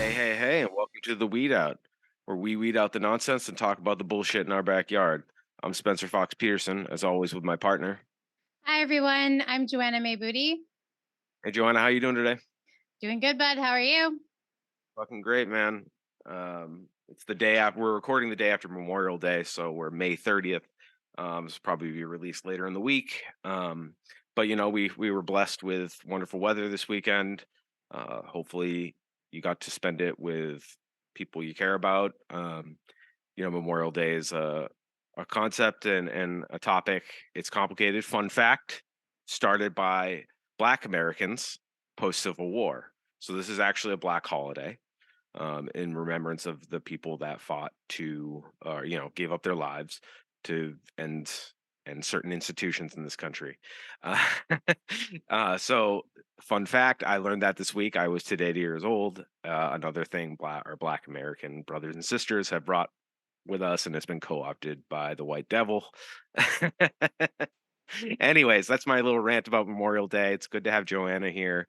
Hey, and welcome to the Weed Out, where we weed out the nonsense and talk about the bullshit in our backyard. I'm Spencer Fox Peterson, as always, with my partner. Hi everyone, I'm Joanna May Booty. Hey, Joanna, how you doing today? Doing good, bud. How are you? Fucking great, man. It's the day after we're recording the day after Memorial Day, so we're May 30th. This will probably be released later in the week. But we were blessed with wonderful weather this weekend. Hopefully, you got to spend it with people you care about. Memorial Day is a concept and a topic. It's complicated. Fun fact: started by Black Americans post Civil War. So this is actually a Black holiday in remembrance of the people that fought to, gave up their lives to end certain institutions in this country. Uh, so, fun fact: I learned that this week. I was today 8 years old. Another thing, Black American brothers and sisters have brought with us, and it's been co-opted by the white devil. Anyways, that's my little rant about Memorial Day. It's good to have Joanna here.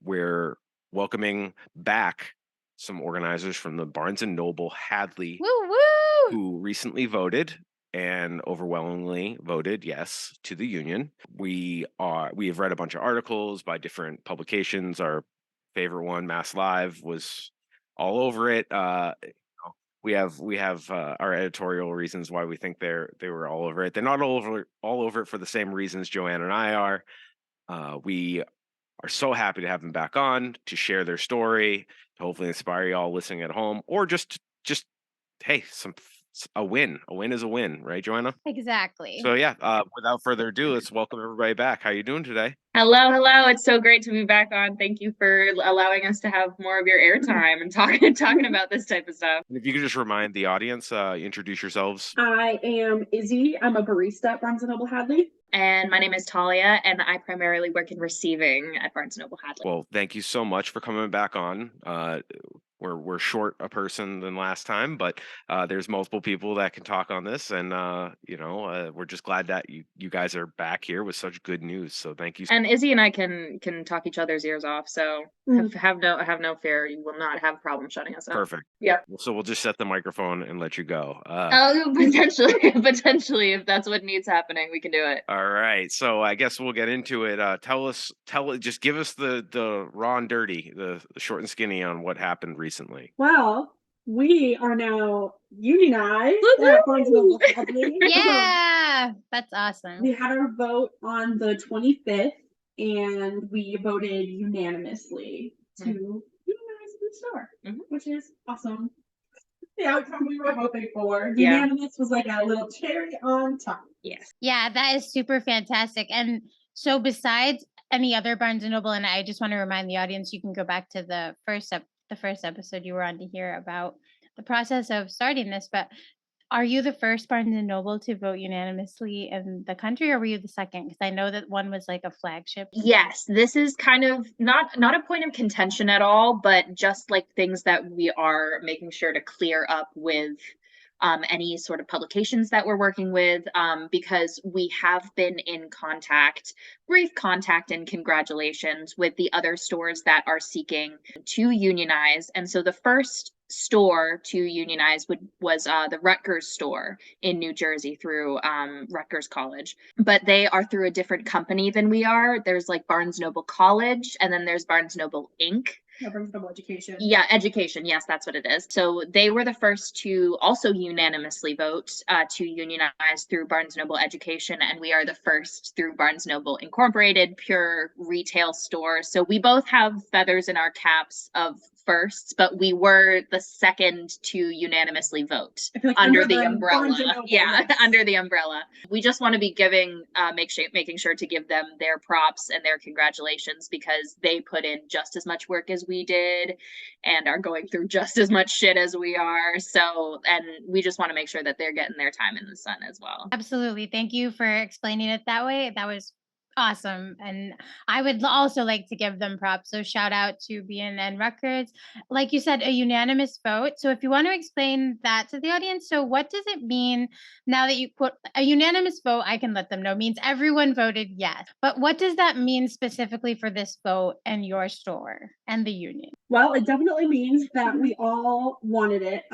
We're welcoming back some organizers from the Barnes and Noble Hadley, Woo woo! who recently voted and overwhelmingly voted yes to the union. We have read a bunch of articles by different publications. Our favorite one, Mass Live, was all over it. We have our editorial reasons why we think they were all over it. They're not all over it for the same reasons Joanne and I are. We are so happy to have them back on to share their story, to hopefully inspire y'all listening at home, or just hey, a win. A win is a win, right, Joanna? Exactly. So yeah, without further ado, let's welcome everybody back. How you doing today? Hello, hello. It's so great to be back on. Thank you for allowing us to have more of your airtime and talking about this type of stuff. And if you could just remind the audience, introduce yourselves. I am Izzie. I'm a barista at Barnes and Noble Hadley. And my name is Thalia, and I primarily work in receiving at Barnes & Noble Hadley. Well, thank you so much for coming back on. We're short a person than last time, but there's multiple people that can talk on this, and we're just glad that you guys are back here with such good news. So thank you. And Izzie and I can talk each other's ears off, so have no fear. You will not have a problem shutting us up. Perfect. Yeah. So we'll just set the microphone and let you go. Potentially, if that's what needs happening, we can do it. All right. So I guess we'll get into it. Just give us the raw and dirty, the short and skinny on what happened recently. Well, we are now unionized at Barnes and Noble Hadley. Yeah, that's awesome. We had our vote on the 25th, and we voted unanimously to unionize the store, which is awesome. The outcome we were hoping for. Yeah. Unanimous was like a little cherry on top. Yes. Yeah, that is super fantastic. And so besides any other Barnes and Noble, and I just want to remind the audience, you can go back to the first episode you were on to hear about the process of starting this, but are you the first Barnes and Noble to vote unanimously in the country, or were you the second? Because I know that one was like a flagship. Yes, this is kind of not a point of contention at all, but just like things that we are making sure to clear up with any sort of publications that we're working with, because we have been in brief contact and congratulations with the other stores that are seeking to unionize. And so the first store to unionize was the Rutgers store in New Jersey through Rutgers College, but they are through a different company than we are. There's like Barnes Noble College, and then there's Barnes Noble Inc. Yeah, Barnes Noble Education. Yeah, education. Yes, that's what it is. So they were the first to also unanimously vote to unionize through Barnes Noble Education, and we are the first through Barnes Noble Incorporated, pure retail store. So we both have feathers in our caps of firsts, but we were the second to unanimously vote Like under the umbrella. Yeah, under the umbrella. We just want to be making sure to give them their props and their congratulations, because they put in just as much work as we did and are going through just as much shit as we are. So, and we just want to make sure that they're getting their time in the sun as well. Absolutely. Thank you for explaining it that way. That was Awesome. And I would also like to give them props. So shout out to BNN Records. Like you said, a unanimous vote. So if you want to explain that to the audience, so what does it mean now that you put a unanimous vote? I can let them know means everyone voted yes. But what does that mean specifically for this vote and your store and the union? Well, it definitely means that we all wanted it.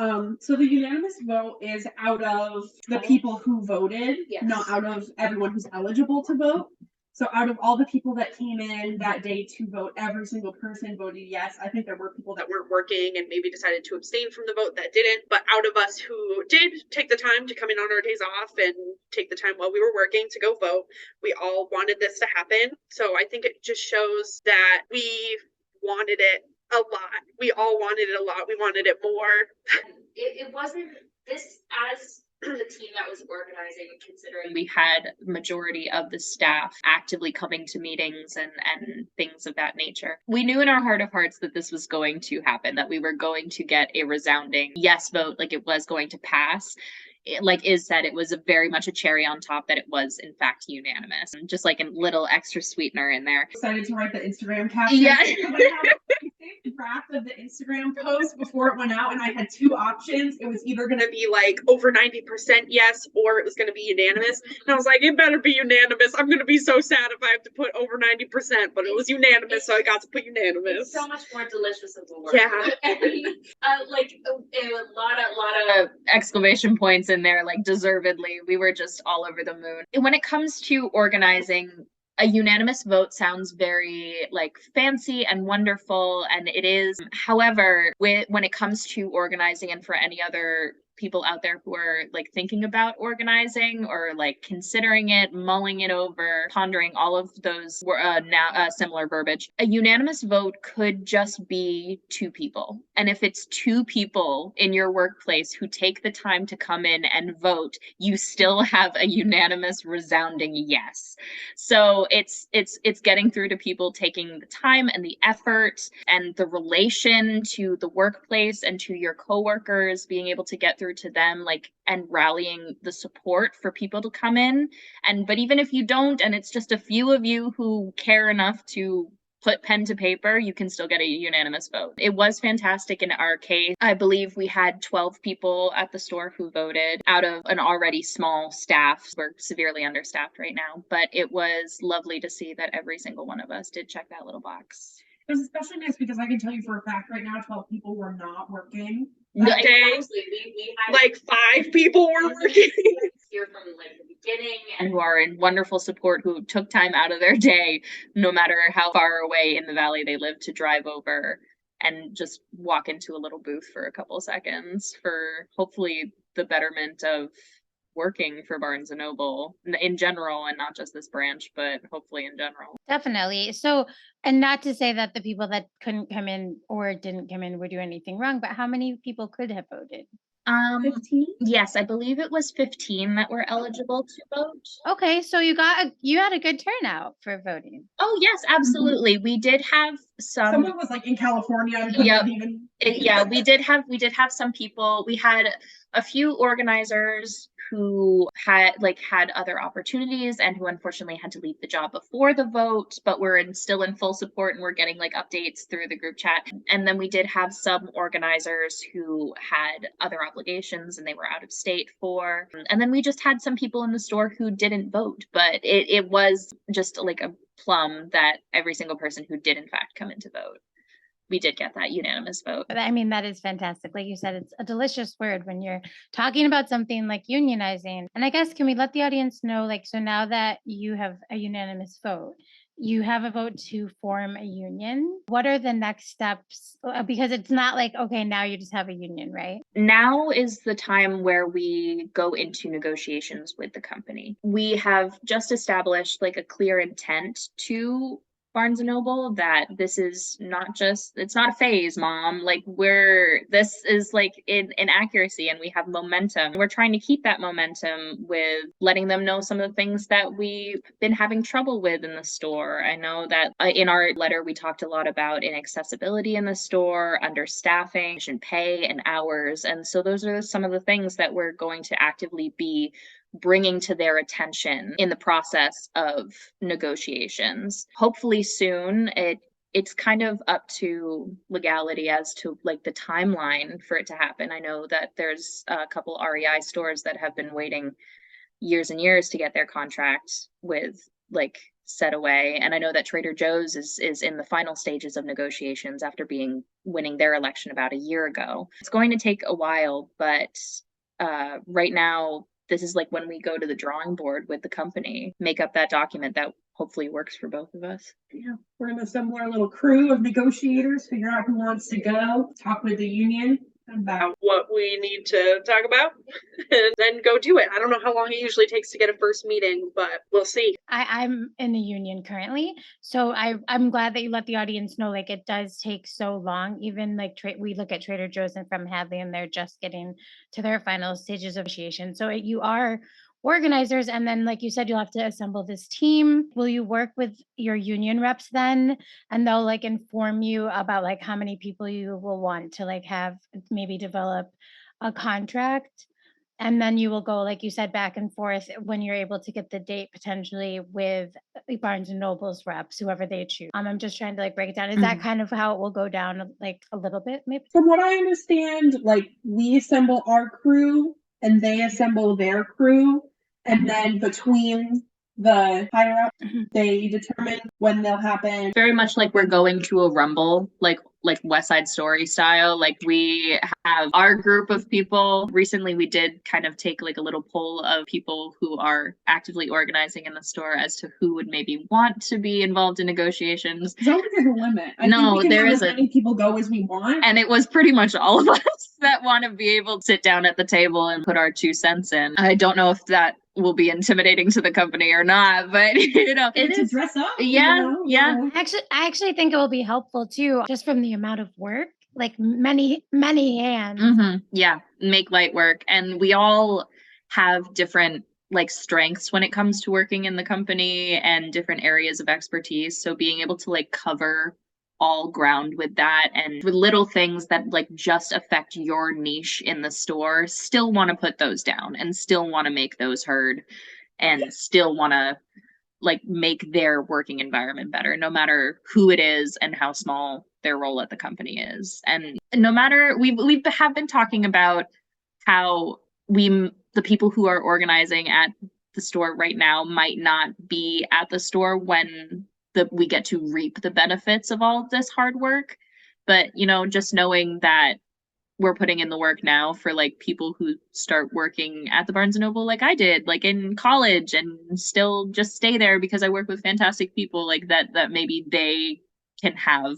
So the unanimous vote is out of the people who voted, Yes. not out of everyone who's eligible to vote. So out of all the people that came in that day to vote, every single person voted yes. I think there were people that weren't working and maybe decided to abstain from the vote that didn't. But out of us who did take the time to come in on our days off and take the time while we were working to go vote, we all wanted this to happen. So I think it just shows that we wanted it a lot. We all wanted it a lot. We wanted it more. It wasn't this as the team that was organizing, considering we had majority of the staff actively coming to meetings and things of that nature. We knew in our heart of hearts that this was going to happen, that we were going to get a resounding yes vote, like it was going to pass. Like Iz said, it was very much a cherry on top that it was in fact unanimous, and just like a little extra sweetener in there. Decided to write the Instagram caption. Yeah. I saved the draft of the Instagram post before it went out, and I had two options. It was either going to be like over 90% yes, or it was going to be unanimous. And I was like, it better be unanimous. I'm going to be so sad if I have to put over 90%, but it was unanimous, so I got to put unanimous. It's so much more delicious of the work. Yeah. Like a lot of exclamation points in there, like deservedly. We were just all over the moon. When it comes to organizing, a unanimous vote sounds very like fancy and wonderful, and it is. However, when it comes to organizing, and for any other people out there who are like thinking about organizing or like considering it, mulling it over, pondering all of those similar verbiage, a unanimous vote could just be two people. And if it's two people in your workplace who take the time to come in and vote, you still have a unanimous resounding yes. So it's getting through to people taking the time and the effort and the relation to the workplace and to your coworkers, being able to get through to them, like, and rallying the support for people to come in. But even if you don't, and it's just a few of you who care enough to put pen to paper, you can still get a unanimous vote. It was fantastic in our case. I believe we had 12 people at the store who voted out of an already small staff. We're severely understaffed right now, but it was lovely to see that every single one of us did check that little box. It was especially nice because I can tell you for a fact right now, 12 people were not working. No, that day. we had Like 5 people were working. Here from like the beginning, and who are in wonderful support, who took time out of their day, no matter how far away in the valley they live, to drive over and just walk into a little booth for a couple seconds for hopefully the betterment of working for Barnes & Noble in general, and not just this branch, but hopefully in general. Definitely. So, and not to say that the people that couldn't come in or didn't come in would do anything wrong, but how many people could have voted? 15? Yes, I believe it was 15 that were eligible to vote. Okay, so you had a good turnout for voting. Oh yes, absolutely. We did have Someone was like in California. And Yep. even... we did have some people. We had a few organizers who had other opportunities and who unfortunately had to leave the job before the vote, but were still in full support and were getting like updates through the group chat. And then we did have some organizers who had other obligations and they were out of state for. And then we just had some people in the store who didn't vote, but it was just like a plum that every single person who did in fact come in to vote, we did get that unanimous vote. But I mean, that is fantastic. Like you said, it's a delicious word when you're talking about something like unionizing. And I guess, can we let the audience know, like, so now that you have a unanimous vote, you have a vote to form a union. What are the next steps? Because it's not like, okay, now you just have a union, right? Now is the time where we go into negotiations with the company. We have just established like a clear intent to Barnes & Noble that this is not just, it's not a phase, Mom. Like this is like in accuracy, and we have momentum. We're trying to keep that momentum with letting them know some of the things that we've been having trouble with in the store. I know that in our letter, we talked a lot about inaccessibility in the store, understaffing, pay and hours. And so those are some of the things that we're going to actively be bringing to their attention in the process of negotiations. Hopefully soon. It's kind of up to legality as to like the timeline for it to happen. I know that there's a couple REI stores that have been waiting years and years to get their contract with like set away. And I know that Trader Joe's is in the final stages of negotiations after winning their election about a year ago. It's going to take a while, but right now, this is like when we go to the drawing board with the company, make up that document that hopefully works for both of us. Yeah, we're gonna assemble our little crew of negotiators, figure out who wants to go, talk with the union about what we need to talk about, and then go do it. I don't know how long it usually takes to get a first meeting, but we'll see. I'm in a union currently, so I'm glad that you let the audience know, like, it does take so long. Even like we look at Trader Joe's and from Hadley, and they're just getting to their final stages of negotiation. So you are organizers, and then like you said, you'll have to assemble this team. Will you work with your union reps then, and they'll like inform you about like how many people you will want to like have maybe develop a contract? And then you will go, like you said, back and forth when you're able to get the date potentially with Barnes and Noble's reps, whoever they choose. I'm just trying to like break it down. Is that kind of how it will go down, like a little bit, maybe? From what I understand, like we assemble our crew and they assemble their crew, and then between the higher up, they determine when they'll happen. Very much like we're going to a rumble, like West Side Story style. Like we have our group of people. Recently we did kind of take like a little poll of people who are actively organizing in the store as to who would maybe want to be involved in negotiations. I don't think there's a limit. I No, think we can there have as isn't. many people go as we want. And it was pretty much all of us that want to be able to sit down at the table and put our 2 cents in. I don't know if that will be intimidating to the company or not, but you know, it to is dress up. Yeah, you know? yeah. I actually think it will be helpful too, just from the amount of work, like many hands. Yeah, make light work. And we all have different like strengths when it comes to working in the company and different areas of expertise. So being able to like cover all ground with that, and with little things that like just affect your niche in the store, still want to put those down and still want to make those heard and still want to like make their working environment better, no matter who it is and how small their role at the company is. And no matter, we have been talking about how the people who are organizing at the store right now might not be at the store when we get to reap the benefits of all of this hard work. But, you know, just knowing that we're putting in the work now for like people who start working at the Barnes and Noble like I did, like in college, and still just stay there because I work with fantastic people, like that maybe they can have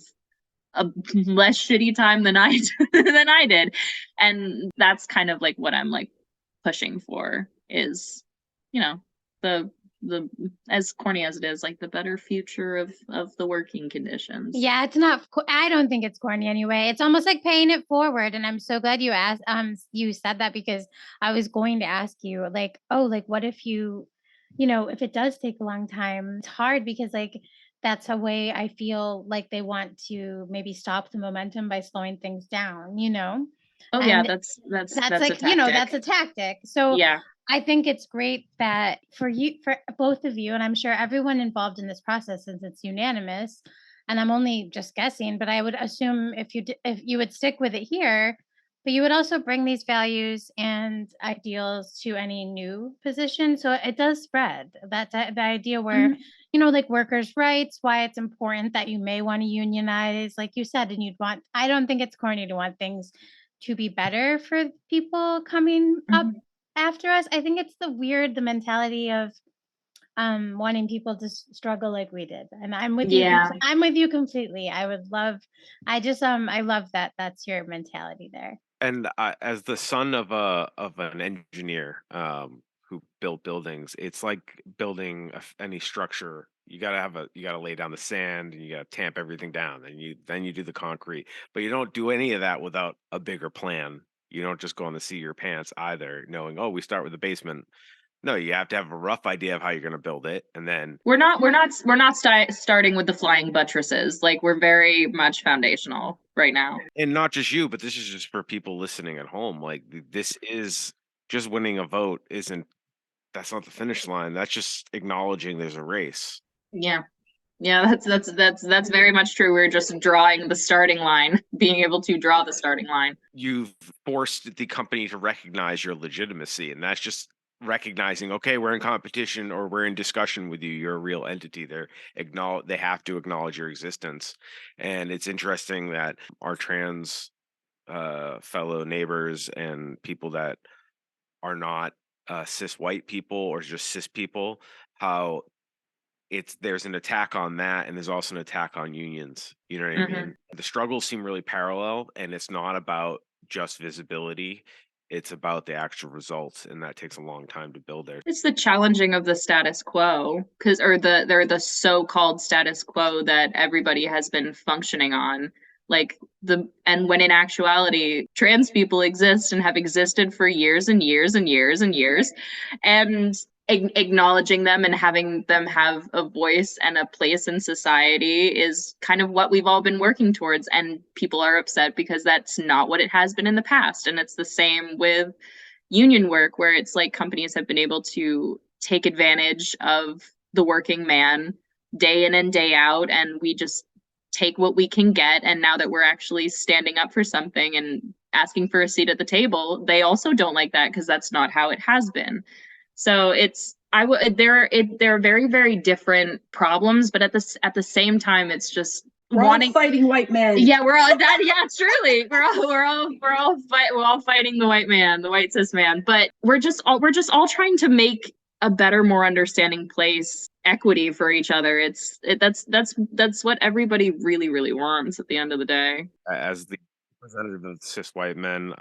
a less shitty time than I did. And that's kind of like what I'm like pushing for is, you know, the as corny as it is, like the better future of the working conditions. Yeah, it's not. I don't think it's corny anyway. It's almost like paying it forward. And I'm so glad you asked. You said that, because I was going to ask you, like, oh, like what if you know, if it does take a long time, it's hard because like that's a way I feel like they want to maybe stop the momentum by slowing things down. You know. Oh yeah, that's like, you know, that's a tactic. So yeah. I think it's great that for both of you, and I'm sure everyone involved in this process, since it's unanimous, and I'm only just guessing, but I would assume if you would stick with it here, but you would also bring these values and ideals to any new position. So it does spread. That's the idea where, you know, like workers' rights, why it's important that you may want to unionize, like you said, and I don't think it's corny to want things to be better for people coming up after us. I think it's the mentality of wanting people to struggle like we did. And I'm with you. I'm with you completely. I love that that's your mentality there. And as the son of an engineer who built buildings, it's like building any structure. You gotta lay down the sand, and you gotta tamp everything down, and then you do the concrete. But you don't do any of that without a bigger plan. You don't just go on the seat of your pants either, knowing, oh, we start with the basement. No, you have to have a rough idea of how you're going to build it, and then we're not starting with the flying buttresses. Like we're very much foundational right now. And not just you, but this is just for people listening at home. Like this is just winning a vote isn't that's not the finish line. That's just acknowledging there's a race. Yeah. Yeah, that's very much true. We're just drawing the starting line, being able to draw the starting line. You've forced the company to recognize your legitimacy, and that's just recognizing, okay, we're in competition or we're in discussion with you. You're a real entity. They have to acknowledge your existence. And it's interesting that our trans fellow neighbors and people that are not cis white people or just cis people, how there's an attack on that, and there's also an attack on unions. You know what I mean? The struggles seem really parallel, and it's not about just visibility. It's about the actual results, and that takes a long time to build there. It's the challenging of the status quo, or the so-called status quo that everybody has been functioning on. And when in actuality, trans people exist and have existed for years and years and years and years, and acknowledging them and having them have a voice and a place in society is kind of what we've all been working towards. And people are upset because that's not what it has been in the past. And it's the same with union work, where it's like companies have been able to take advantage of the working man day in and day out, and we just take what we can get. And now that we're actually standing up for something and asking for a seat at the table, they also don't like that, because that's not how it has been. So they're very, very different problems, but at the same time, it's just we're all fighting white men. Yeah, we're all that. Yeah, truly, we're all fighting the white man, the white cis man. But we're just all trying to make a better, more understanding place, equity for each other. That's what everybody really, really wants at the end of the day. As the representative of cis white men,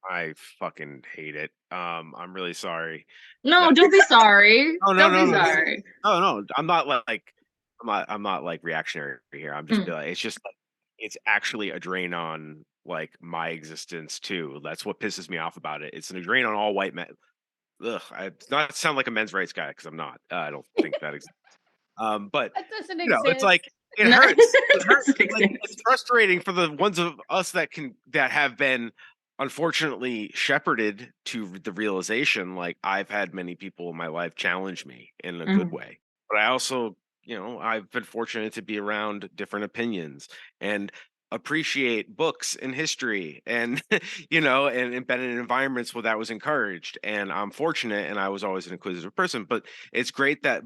I fucking hate it. I'm really sorry. No, don't be sorry. No, Don't be sorry. No, I'm not like reactionary here. I'm just like, it's just like, it's actually a drain on like my existence too. That's what pisses me off about it. It's a drain on all white men. Ugh, I not sound like a men's rights guy, because I'm not. I don't think that exists. But That doesn't you know, exist. it's like it No, hurts. It hurts. doesn't Like, it's frustrating for the ones of us that have been unfortunately shepherded to the realization. Like, I've had many people in my life challenge me in a good way, but I also, I've been fortunate to be around different opinions and appreciate books and history, and and been in environments where that was encouraged. And I'm fortunate, and I was always an inquisitive person. But it's great that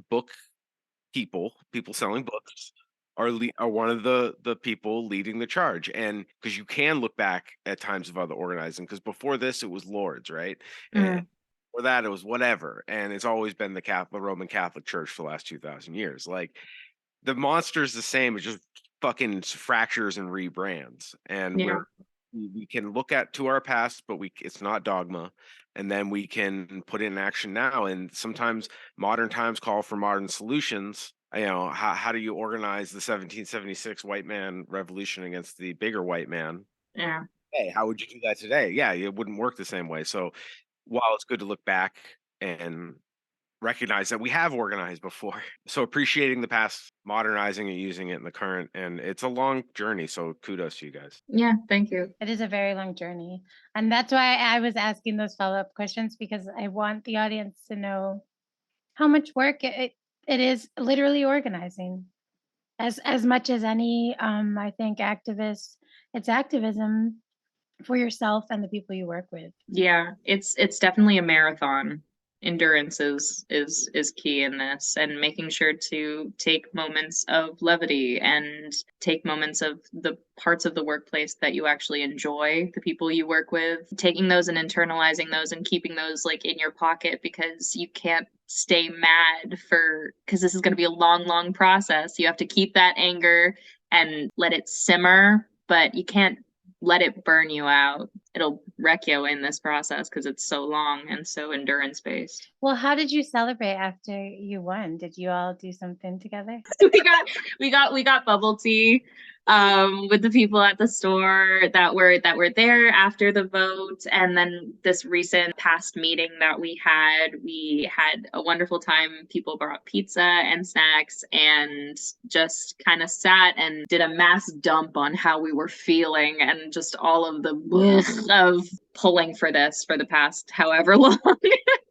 people selling books are one of the people leading the charge. And because you can look back at times of other organizing, because before this it was lords, right? And for that it was whatever, and it's always been the Roman Catholic Church for the last 2,000 years. Like, the monster's the same, it's just fucking fractures and rebrands. And we can look to our past, but it's not dogma, and then we can put it in action now. And sometimes modern times call for modern solutions. How do you organize the 1776 white man revolution against the bigger white man? Yeah. Hey, how would you do that today? Yeah, it wouldn't work the same way. So while it's good to look back and recognize that we have organized before, so appreciating the past, modernizing and using it in the current, and it's a long journey. So kudos to you guys. Yeah, thank you. It is a very long journey. And that's why I was asking those follow-up questions, because I want the audience to know how much work it is literally organizing. As much as any, I think activists, it's activism for yourself and the people you work with. Yeah, it's definitely a marathon. Endurance is key in this, and making sure to take moments of levity and take moments of the parts of the workplace that you actually enjoy, the people you work with, taking those and internalizing those and keeping those like in your pocket, because you can't stay mad because this is going to be a long process. You have to keep that anger and let it simmer, but you can't let it burn you out. It'll wreck you in this process because it's so long and so endurance based. Well, how did you celebrate after you won? Did you all do something together? we got bubble tea with the people at the store that were there after the vote. And then this recent past meeting that we had a wonderful time. People brought pizza and snacks and just kind of sat and did a mass dump on how we were feeling, and just all of the of pulling for this for the past however long.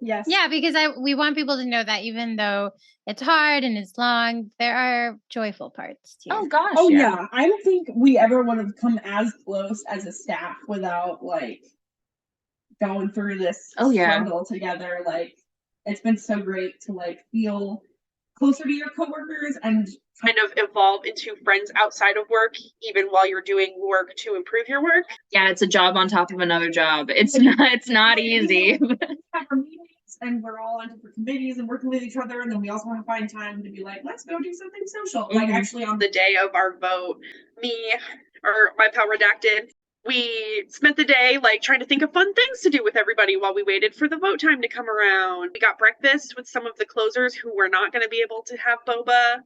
Yes. Yeah, because we want people to know that even though it's hard and it's long, there are joyful parts too. Oh gosh. Oh yeah. I don't think we ever would have come as close as a staff without like going through this struggle together. Like it's been so great to like feel closer to your coworkers and kind of evolve into friends outside of work, even while you're doing work to improve your work. Yeah, it's a job on top of another job. It's not easy. have our meetings and we're all on different committees and working with each other, and then we also want to find time to be like, let's go do something social. Like actually on the day of our vote, me or my pal Redacted, we spent the day like trying to think of fun things to do with everybody while we waited for the vote time to come around. We got breakfast with some of the closers who were not going to be able to have boba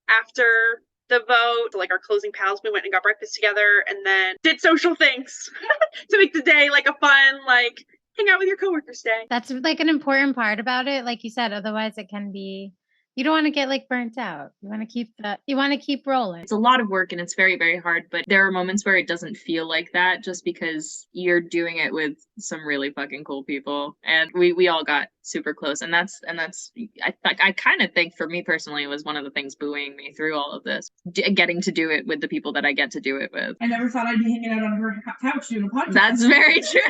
after the vote. Like our closing pals, we went and got breakfast together and then did social things to make the day like a fun, like hang out with your coworkers day. That's like an important part about it. Like you said, otherwise it can be, you don't want to get like burnt out. You want to keep rolling. It's a lot of work and it's very, very hard, but there are moments where it doesn't feel like that just because you're doing it with some really fucking cool people. And we all got super close. And that's I kind of think for me personally, it was one of the things buoying me through all of this, getting to do it with the people that I get to do it with. I never thought I'd be hanging out on her couch doing a podcast. That's very true.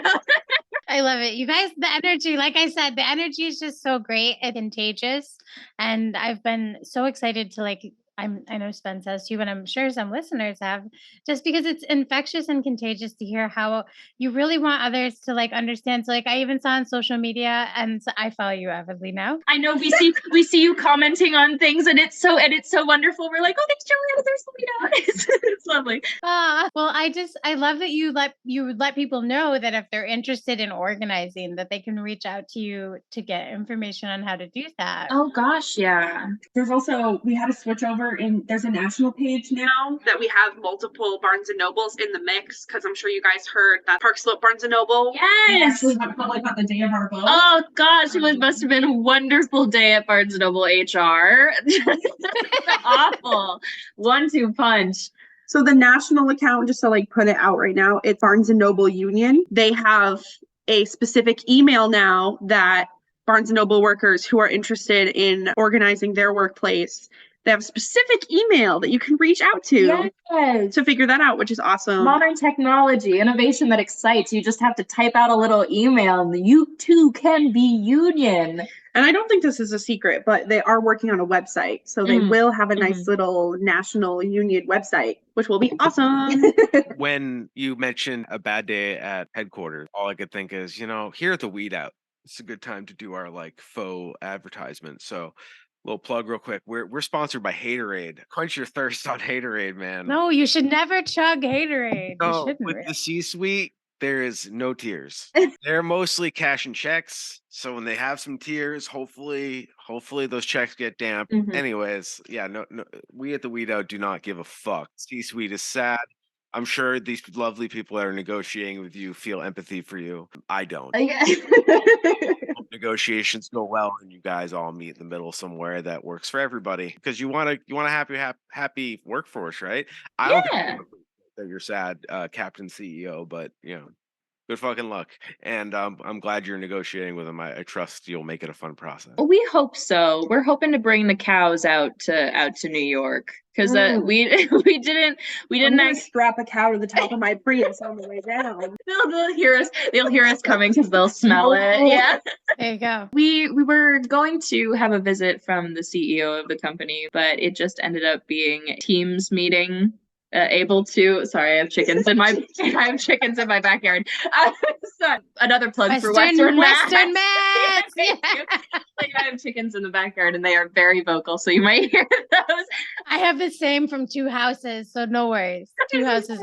I love it. You guys, the energy, like I said, the energy is just so great and contagious. And I've been so excited to like, I know Spence has too, but I'm sure some listeners have, just because it's infectious and contagious to hear how you really want others to like understand. So like I even saw on social media, and so I follow you avidly now. I know we see you commenting on things, and it's so wonderful. We're like, oh, thanks, Juliana. There's Selena. It's lovely. Well, I love that you let people know that if they're interested in organizing, that they can reach out to you to get information on how to do that. Oh gosh, yeah. There's also, we had to switch over there's a national page now that we have multiple Barnes and Nobles in the mix, because I'm sure you guys heard that Park Slope Barnes and Noble. We actually had public on the day of our vote. Oh gosh, it must have been a wonderful day at Barnes and Noble HR. Awful. 1-2 punch. So the national account, just to like put it out right now, it's Barnes and Noble Union. They have a specific email now that Barnes and Noble workers who are interested in organizing their workplace, they have a specific email that you can reach out to figure that out, which is awesome. Modern technology, innovation that excites. You just have to type out a little email and you too can be union. And I don't think this is a secret, but they are working on a website. So they will have a nice little national union website, which will be awesome. When you mentioned a bad day at headquarters, all I could think is, here at the Weed Out, it's a good time to do our like faux advertisement. So little plug real quick. We're sponsored by Haterade. Quench your thirst on Haterade, man. No, you should never chug Haterade. No, you with really. the C-suite, there is no tears. They're mostly cash and checks. So when they have some tears, hopefully those checks get damp. Anyways, yeah, no, we at the Weed Out do not give a fuck. C-suite is sad. I'm sure these lovely people that are negotiating with you feel empathy for you. I don't. Negotiations go well and you guys all meet in the middle somewhere that works for everybody, because you want a happy workforce, right? I don't think that you're sad, Captain CEO, but good fucking luck. And I'm glad you're negotiating with them. I trust you'll make it a fun process. We hope so. We're hoping to bring the cows out to New York, because we didn't strap a cow to the top of my Prius on the way down. They'll hear us coming because they'll smell it. Yeah. There you go. We were going to have a visit from the CEO of the company, but it just ended up being a Teams meeting. Sorry, I have chickens in my backyard. So another plug for Western Mass. Yeah. I have chickens in the backyard and they are very vocal, so you might hear those. I have the same from 2 houses, so no worries. 2 houses.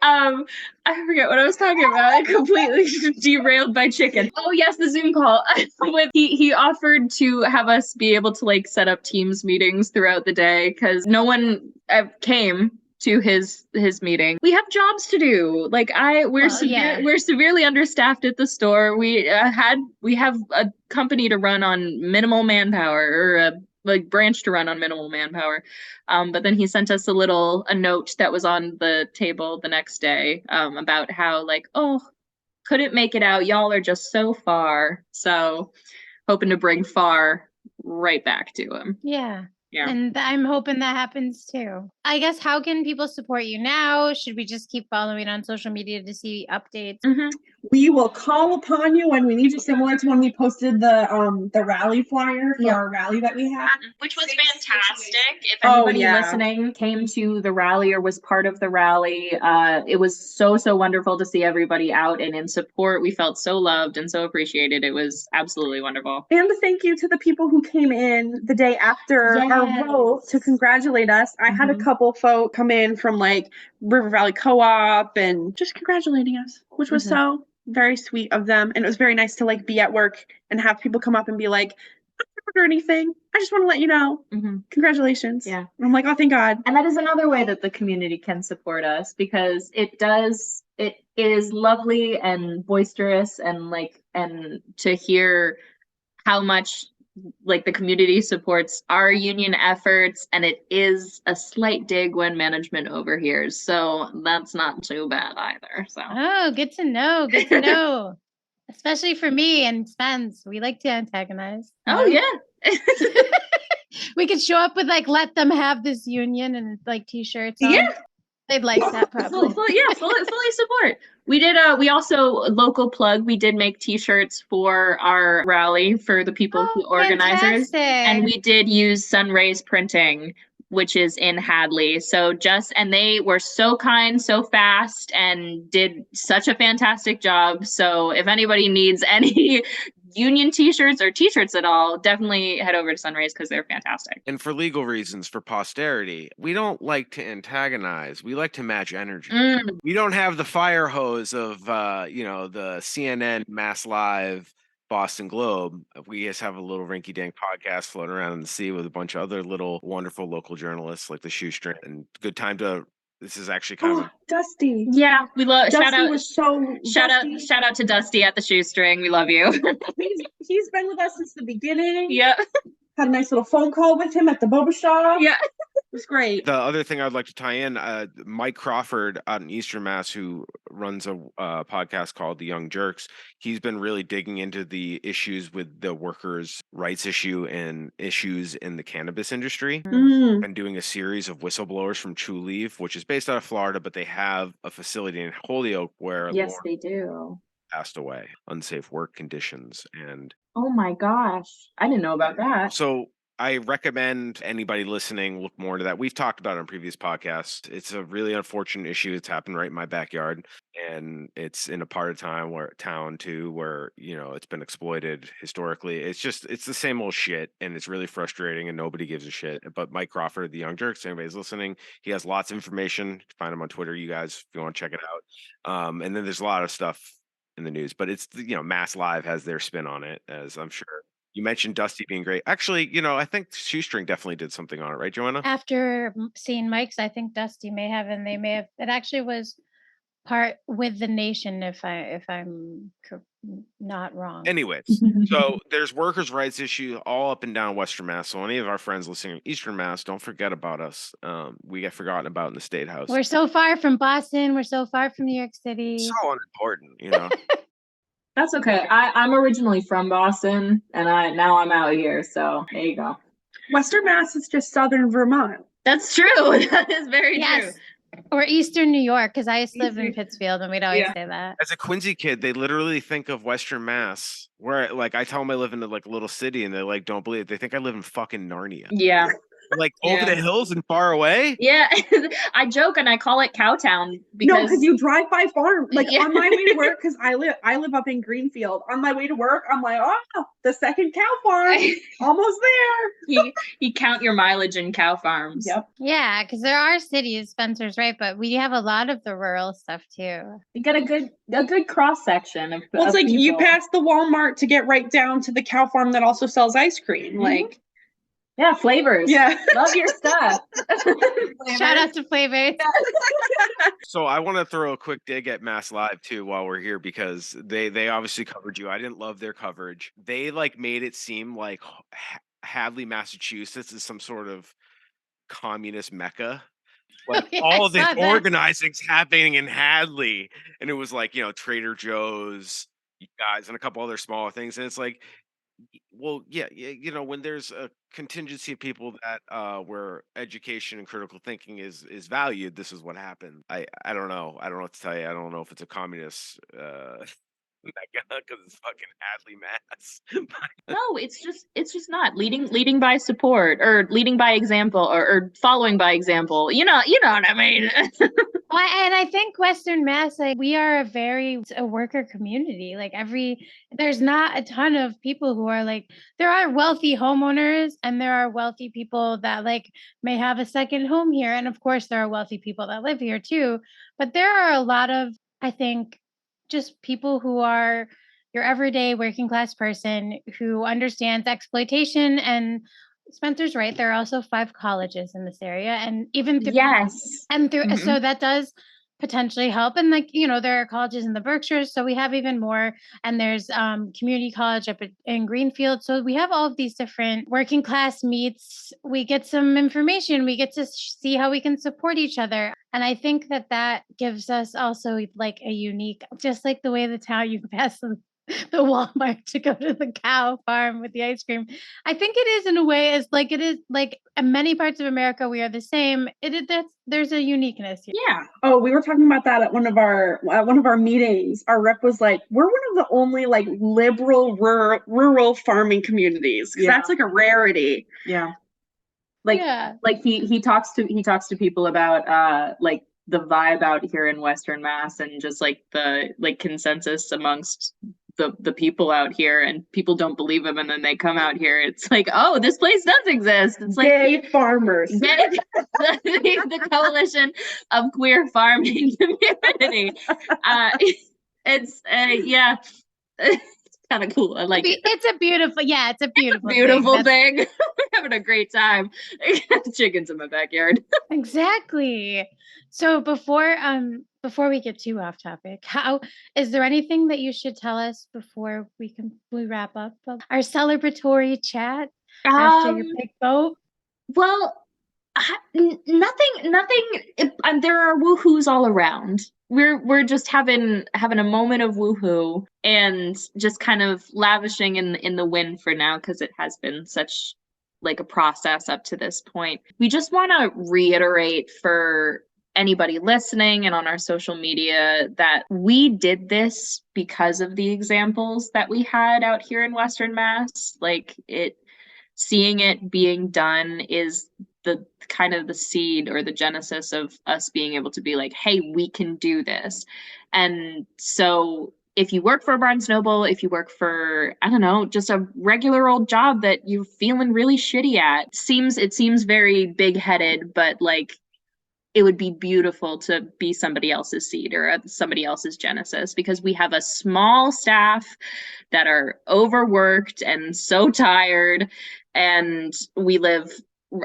I forget what I was talking about. I completely derailed by chicken. Oh yes, the Zoom call. He offered to have us be able to like set up Teams meetings throughout the day because no one came to his meeting. We have jobs to do. Like we're severely understaffed at the store. We have a company to run on minimal manpower, or a branch to run on minimal manpower. But then he sent us a note that was on the table the next day about how couldn't make it out. Y'all are just so far. So hoping to bring far right back to him. Yeah. Yeah. And I'm hoping that happens too. I guess, how can people support you now? Should we just keep following on social media to see updates? We will call upon you when we need you, similar to when we posted the rally flyer for our rally that we had. Which was Same fantastic. situation. If Oh, anybody yeah. listening came to the rally or was part of the rally, it was so wonderful to see everybody out and in support. We felt so loved and so appreciated. It was absolutely wonderful. And thank you to the people who came in the day after our vote to congratulate us. I had a couple folk come in from like River Valley Co-op and just congratulating us, which was so very sweet of them. And it was very nice to like be at work and have people come up and be like, I don't order anything. I just want to let you know. Congratulations. Yeah. And I'm like, oh, thank God. And that is another way that the community can support us, because it is lovely and boisterous and to hear how much like the community supports our union efforts, and it is a slight dig when management overhears. So that's not too bad either. So Oh, good to know. Good to know. Especially for me and Spence. We like to antagonize. oh yeah. We could show up with like, let them have this union and like t-shirts on. Yeah. They'd like that probably. fully support. We did we also, local plug, we did make t-shirts for our rally for the people who organizers. And we did use Sunrays Printing, which is in Hadley. So and they were so kind, so fast, and did such a fantastic job. So if anybody needs any union t-shirts or t-shirts at all, definitely head over to Sunrays because they're fantastic. And for legal reasons, for posterity, we don't like to antagonize. We like to match energy. We don't have the fire hose of the CNN, Mass Live, Boston Globe. We just have a little rinky-dink podcast floating around in the sea with a bunch of other little wonderful local journalists like the Shoestring. And good time to. This is actually kind of Dusty. Yeah, we love. Dusty Shout out to Dusty at the Shoestring. We love you. He's been with us since the beginning. Yeah. Had a nice little phone call with him at the boba shop. Yeah. It was great. The other thing I'd like to tie in, Mike Crawford out in Eastern Mass, who runs a podcast called The Young Jerks, he's been really digging into the issues with the workers' rights issue and issues in the cannabis industry. And doing a series of whistleblowers from True Leaf, which is based out of Florida, but they have a facility in Holyoke where Yes, Lauren they do. passed away, unsafe work conditions. And oh my gosh, I didn't know about that. So I recommend anybody listening look more into that. We've talked about it on previous podcasts. It's a really unfortunate issue. It's happened right in my backyard, and it's in a part of town too, where it's been exploited historically. It's the same old shit, and it's really frustrating, and nobody gives a shit. But Mike Crawford, the Young Jerks, anybody's listening, he has lots of information. You can find him on Twitter, you guys, if you want to check it out. And then there's a lot of stuff in the news, but it's Mass Live has their spin on it, as I'm sure. You mentioned Dusty being great. Actually, I think Shoestring definitely did something on it, right, Joanna? After seeing Mike's, I think Dusty may have, and they may have. It actually was part with the Nation, if I'm not wrong. Anyways, so there's workers' rights issue all up and down Western Mass. So any of our friends listening in Eastern Mass, don't forget about us. We get forgotten about in the State House. We're so far from Boston. We're so far from New York City. So unimportant, That's okay. I'm originally from Boston, and now I'm out here. So there you go. Western Mass is just southern Vermont. That's true. That is very true. Or Eastern New York, because I used to live in Pittsfield, and we'd always say that. As a Quincy kid, they literally think of Western Mass, where like I tell them I live in a little city, and they like don't believe it. They think I live in fucking Narnia. Yeah. Like over the hills and far away. Yeah, I joke and I call it Cowtown because you drive by farm. Like on my way to work, because I live up in Greenfield. On my way to work, I'm like, oh, the second cow farm, almost there. You count your mileage in cow farms. Yep. Yeah, because there are cities, Spencer's right, but we have a lot of the rural stuff too. You get a good cross section of. Well, it's like people. you pass the Walmart to get right down to the cow farm that also sells ice cream. Like. Yeah, flavors. Yeah. Love your stuff. Shout out to Flavors. So I want to throw a quick dig at Mass Live too while we're here, because they obviously covered you. I didn't love their coverage. They made it seem like Hadley, Massachusetts is some sort of communist mecca. like Yeah, all I of this saw that. organizing's happening in Hadley, and it was like, Trader Joe's, you guys, and a couple other smaller things, and it's like, well, yeah, when there's a contingency of people that where education and critical thinking is valued, this is what happened. I don't know. I don't know what to tell you. I don't know if it's a communist because it's fucking Hadley Mass. No, it's just not leading by support or leading by example or following by example. You know what I mean. Well, and I think Western Mass, like we are a worker community. Like there's not a ton of people who are like, there are wealthy homeowners and there are wealthy people that like may have a second home here. And of course there are wealthy people that live here too. But there are a lot of, I think, just people who are your everyday working class person who understands exploitation. And Spencer's right. There are also 5 colleges in this area. And even Yes. and through Mhm. so that does potentially help. And like, there are colleges in the Berkshires, so we have even more. And there's community college up in Greenfield. So we have all of these different working class meets. We get some information. We get to see how we can support each other. And I think that gives us also like a unique, just like the way the town you pass the Walmart to go to the cow farm with the ice cream. I think it is in a way as like it is like in many parts of America we are the same. There's a uniqueness here. Yeah. Oh, we were talking about that at one of our meetings. Our rep was like, "We're one of the only like liberal rural farming communities." 'Cause that's like a rarity. Yeah. Like Yeah. like he talks to people about like the vibe out here in Western Mass and just like the like consensus amongst the people out here, and people don't believe him, and then they come out here. It's like, oh, this place does exist. It's like Gay farmers. the coalition of queer farming community. It's yeah, it's kind of cool. I like it. It's a beautiful Beautiful thing. thing. We're having a great time. Chickens in my backyard. Exactly. So before we get too off topic, is there anything that you should tell us before we wrap up our celebratory chat after your big vote? Well, nothing. There are woohoos all around. We're just having a moment of woohoo and just kind of lavishing in the wind for now, because it has been such like a process up to this point. We just want to reiterate for anybody listening and on our social media that we did this because of the examples that we had out here in Western Mass. Like seeing it being done is the kind of the seed or the genesis of us being able to be like, hey, we can do this. And so if you work for Barnes Noble, if you work for, I don't know, just a regular old job that you're feeling really shitty at, it seems very big-headed, but like it would be beautiful to be somebody else's seed or somebody else's genesis, because we have a small staff that are overworked and so tired, and we live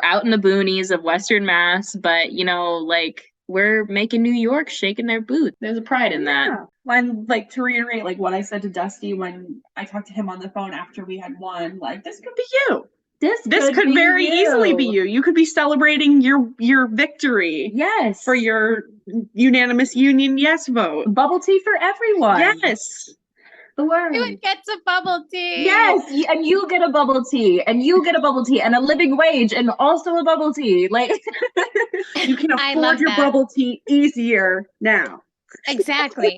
out in the boonies of Western Mass, but like we're making New York shaking their boots. There's a pride in that. Yeah. And like to reiterate like what I said to Dusty when I talked to him on the phone after we had won, like this could be you. This could very easily be you. You could be celebrating your victory. Yes. For your unanimous union yes vote. Bubble tea for everyone. Yes. The word. You gets a bubble tea. Yes, and you get a bubble tea, and you get a bubble tea, and a living wage, and also a bubble tea. Like you can I afford love your that. bubble tea easier now. Exactly.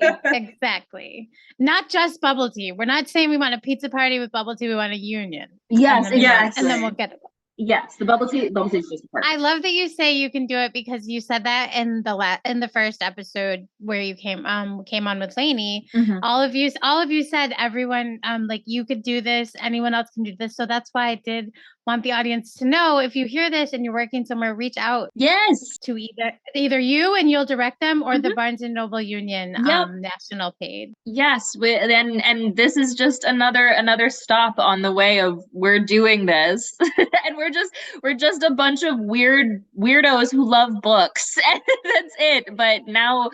Not just bubble tea. We're not saying we want a pizza party with bubble tea. We want a union. Yes, yes. And then we'll get it. Yes, the bubble tea is just a part. I love that you say you can do it, because you said that in the first episode where you came on with Lainey. Mhm. All of you said everyone like you could do this, anyone else can do this. So that's why I did want the audience to know, if you hear this and you're working somewhere, reach out Yes. to either you and you'll direct them, or the Barnes and Noble Union Yep. national page. Yes, and this is just another stop on the way of we're doing this, and we're just a bunch of weirdos who love books, and that's it. But now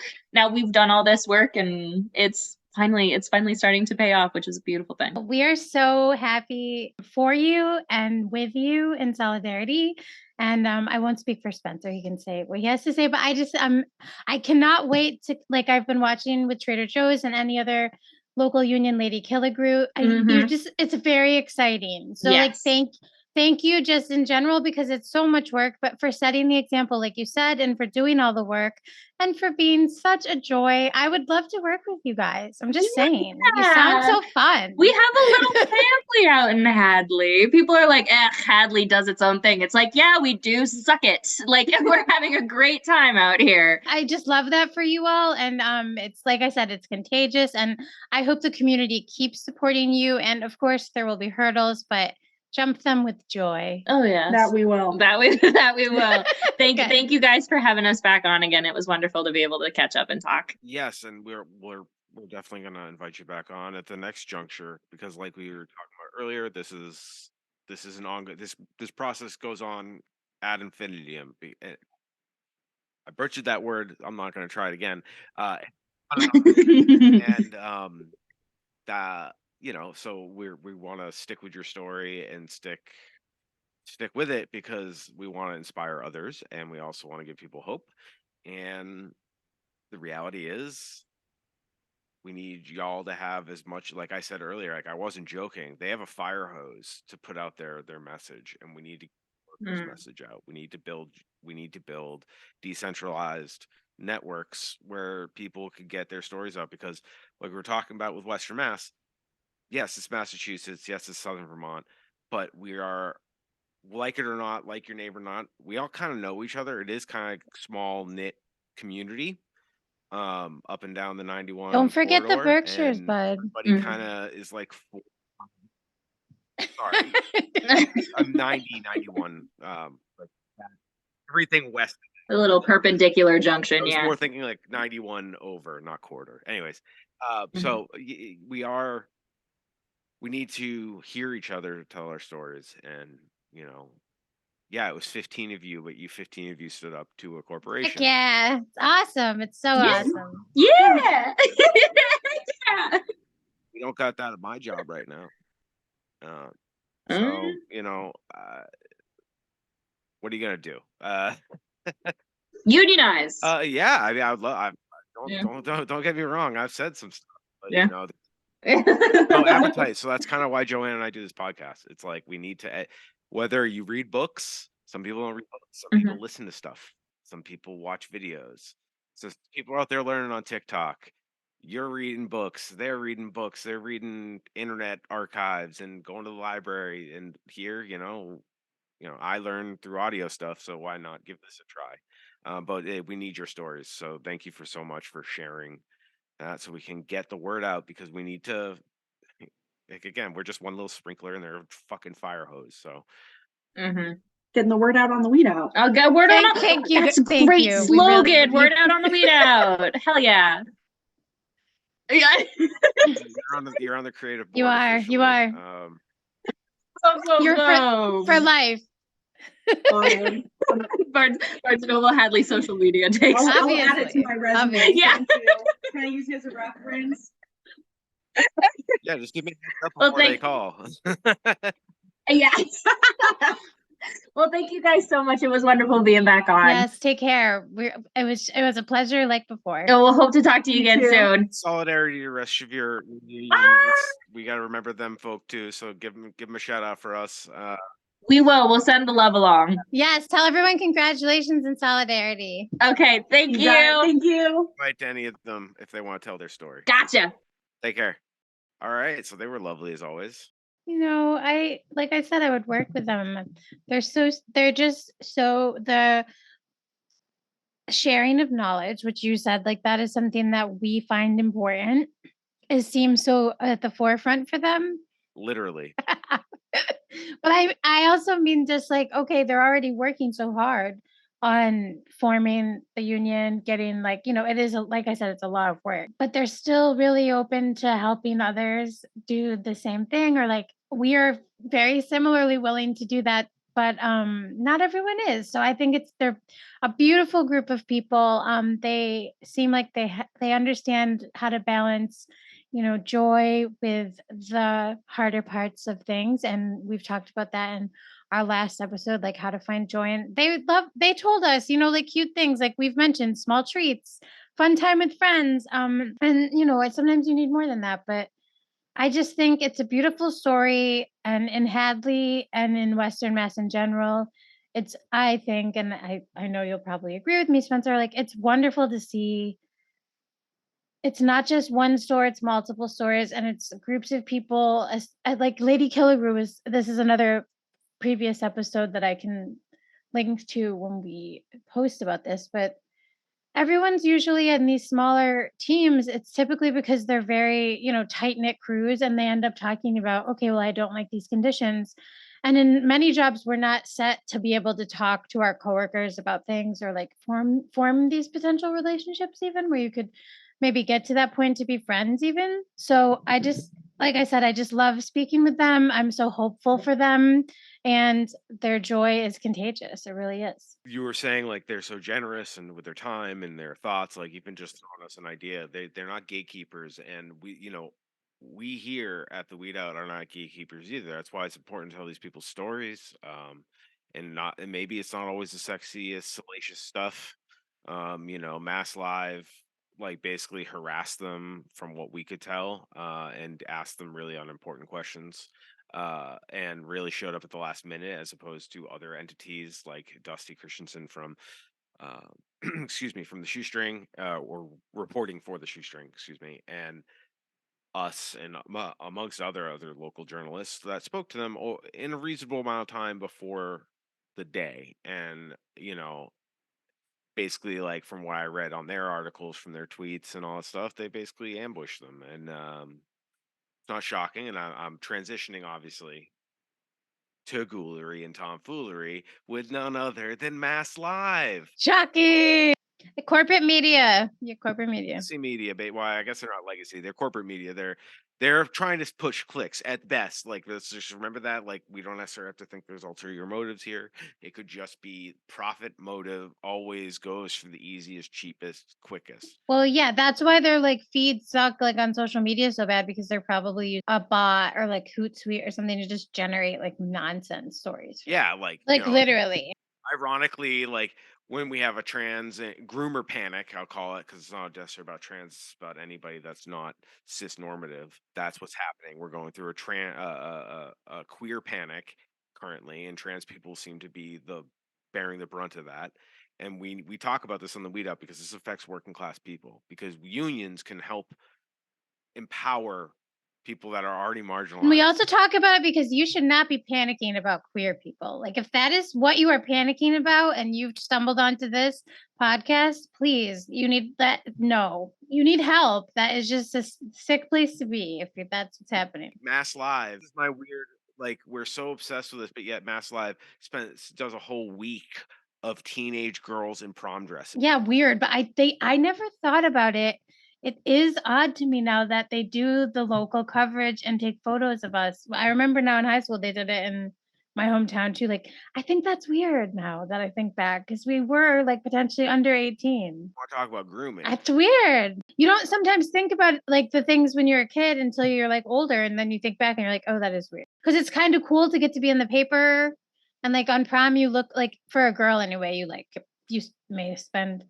we've done all this work, and it's finally starting to pay off, which is a beautiful thing. We are so happy for you and with you in solidarity. And I won't speak for Spencer. He can say what he has to say, but I cannot wait to, like, I've been watching with Trader Joe's and any other local union lady Killigrew. It's very exciting. So like, Yes. thank you just in general, because it's so much work, but for setting the example, like you said, and for doing all the work and for being such a joy. I would love to work with you guys. I'm just saying, you sound so fun. We have a little family out in Hadley. People are like, Hadley does its own thing. It's like, yeah, we do, suck it. Like, we're having a great time out here. I just love that for you all. And it's like I said, it's contagious. And I hope the community keeps supporting you. And of course, there will be hurdles, but jump them with joy. Oh yeah, That we will. That we will. Thank you guys for having us back on again. It was wonderful to be able to catch up and talk. Yes, and we're definitely gonna invite you back on at the next juncture, because like we were talking about earlier, this is an ongoing, this process goes on ad infinitum. I butchered that word. I'm not gonna try it again. And that, you know, so we want to stick with your story and stick with it, because we want to inspire others, and we also want to give people hope. And the reality is, we need y'all to have as much, like I said earlier, like I wasn't joking, they have a fire hose to put out their message, and we need to get this message out. We need to build decentralized networks where people could get their stories out, because like we were talking about with Western Mass, yes, it's Massachusetts, yes, it's Southern Vermont, but we are, like it or not, like your neighbor or not, we all kind of know each other. It is kind of small knit community up and down the 91. Don't forget the corridor, Berkshires, and bud. everybody kind of is like, sorry, I'm 90, 91, like everything west. A little perpendicular junction. I was Yeah. more thinking like 91 over, not quarter. Anyways, so we need to hear each other tell our stories. And, you know, yeah, it was 15 of you, but 15 of you stood up to a corporation. Heck yeah, it's awesome. It's so awesome. Yeah. Yeah. We don't got that at my job right now. So, you know, what are you gonna do? Unionize. Yeah, I mean, I would love. Don't get me wrong. I've said some stuff, but you know, no appetite. So that's kind of why Joanne and I do this podcast. It's like we need to, whether you read books, some people don't read books, some people listen to stuff, some people watch videos. So people are out there learning on TikTok. You're reading books, they're reading books, they're reading internet archives and going to the library. And here, you know, I learn through audio stuff, so why not give this a try? But we need your stories. So thank you so much for sharing that, so we can get the word out, because we need to, like, again, we're just one little sprinkler in their fucking fire hose. So getting the word out on the weed out. I'll get word out. Thank you. That's Thank great you. slogan. Word out on the weed out. Hell yeah. Yeah. You're on the creative board. You are. Officially. You are. You're for life. Barnes Noble Hadley social media takes. I'll add it to my resume. Yeah. Can I use it as a reference? Yeah, just give me a heads up before they call. Yeah. Well, thank you guys so much. It was wonderful being back on. Yes, take care. It was a pleasure, like before. And we'll hope to talk to you again soon. Solidarity to the rest of your we got to remember them folk too. So give them a shout out for us. We will. We'll send the love along. Yes, tell everyone congratulations and solidarity. Okay, thank you. Thank you. Invite to any of them if they want to tell their story. Gotcha. Take care. All right, so they were lovely as always. You know, like I said, I would work with them. They're just so, the sharing of knowledge, which you said, like, that is something that we find important. It seems so at the forefront for them. Literally. But I also mean, just like, okay, they're already working so hard on forming the union, getting, like, you know, it is, like I said, it's a lot of work, but they're still really open to helping others do the same thing, or like, we are very similarly willing to do that, but not everyone is. So I think they're a beautiful group of people. They seem like they understand how to balance, joy with the harder parts of things. And we've talked about that in our last episode, like how to find joy. And they told us, like cute things, like we've mentioned, small treats, fun time with friends. And sometimes you need more than that, but I just think it's a beautiful story. And in Hadley and in Western Mass in general, I think, and I know you'll probably agree with me, Spencer, like it's wonderful to see it's not just one store, it's multiple stores, and it's groups of people. Like Lady Killigrew this is another previous episode that I can link to when we post about this, but everyone's usually in these smaller teams. It's typically because they're very, tight knit crews, and they end up talking about, okay, well, I don't like these conditions. And in many jobs, we're not set to be able to talk to our coworkers about things or like form these potential relationships, even where you could maybe get to that point to be friends, even. So like I said, I just love speaking with them. I'm so hopeful for them, and their joy is contagious. It really is. You were saying like they're so generous and with their time and their thoughts, like even just throwing us an idea. They're not gatekeepers, and we here at the Weed Out are not gatekeepers either. That's why it's important to tell these people's stories. And maybe it's not always the sexiest, salacious stuff. Mass Live like basically harassed them from what we could tell, and asked them really unimportant questions, and really showed up at the last minute as opposed to other entities like Dusty Christensen from uh, excuse me, from the Shoestring, or reporting for the Shoestring, excuse me, and us and amongst other local journalists that spoke to them in a reasonable amount of time before the day. And basically, like from what I read on their articles, from their tweets and all that stuff, they basically ambushed them. And it's not shocking. And I'm transitioning, obviously, to ghoulery and tomfoolery with none other than Mass Live. Shocking. The corporate media. Your corporate media. Legacy media, why I guess they're not legacy, they're corporate media. They're trying to push clicks at best. Like, let's just remember that. Like, we don't necessarily have to think there's ulterior motives here. It could just be profit motive always goes for the easiest, cheapest, quickest. Well, yeah, that's why their like feeds suck like on social media so bad, because they're probably using a bot or like Hootsuite or something to just generate like nonsense stories. Yeah, like literally. Ironically, like when we have a trans groomer panic, I'll call it, because it's not just about trans, it's about anybody that's not cis normative. That's what's happening. We're going through a queer panic currently, and trans people seem to be bearing the brunt of that. And we talk about this on the Weed Up because this affects working class people, because unions can help empower people that are already marginalized. And we also talk about it because you should not be panicking about queer people. Like, if that is what you are panicking about and you've stumbled onto this podcast, please, you need that. No, you need help. That is just a sick place to be if that's what's happening. Mass Live is my weird, like, we're so obsessed with this, but yet Mass Live does a whole week of teenage girls in prom dresses. Yeah, weird. But I never thought about it. It is odd to me now that they do the local coverage and take photos of us. I remember now in high school they did it in my hometown too. Like, I think that's weird now that I think back, because we were like potentially under 18. I want to talk about grooming. That's weird. You don't sometimes think about like the things when you're a kid until you're like older, and then you think back and you're like, oh, that is weird. Because it's kind of cool to get to be in the paper, and like on prom you look like, for a girl anyway, you may spend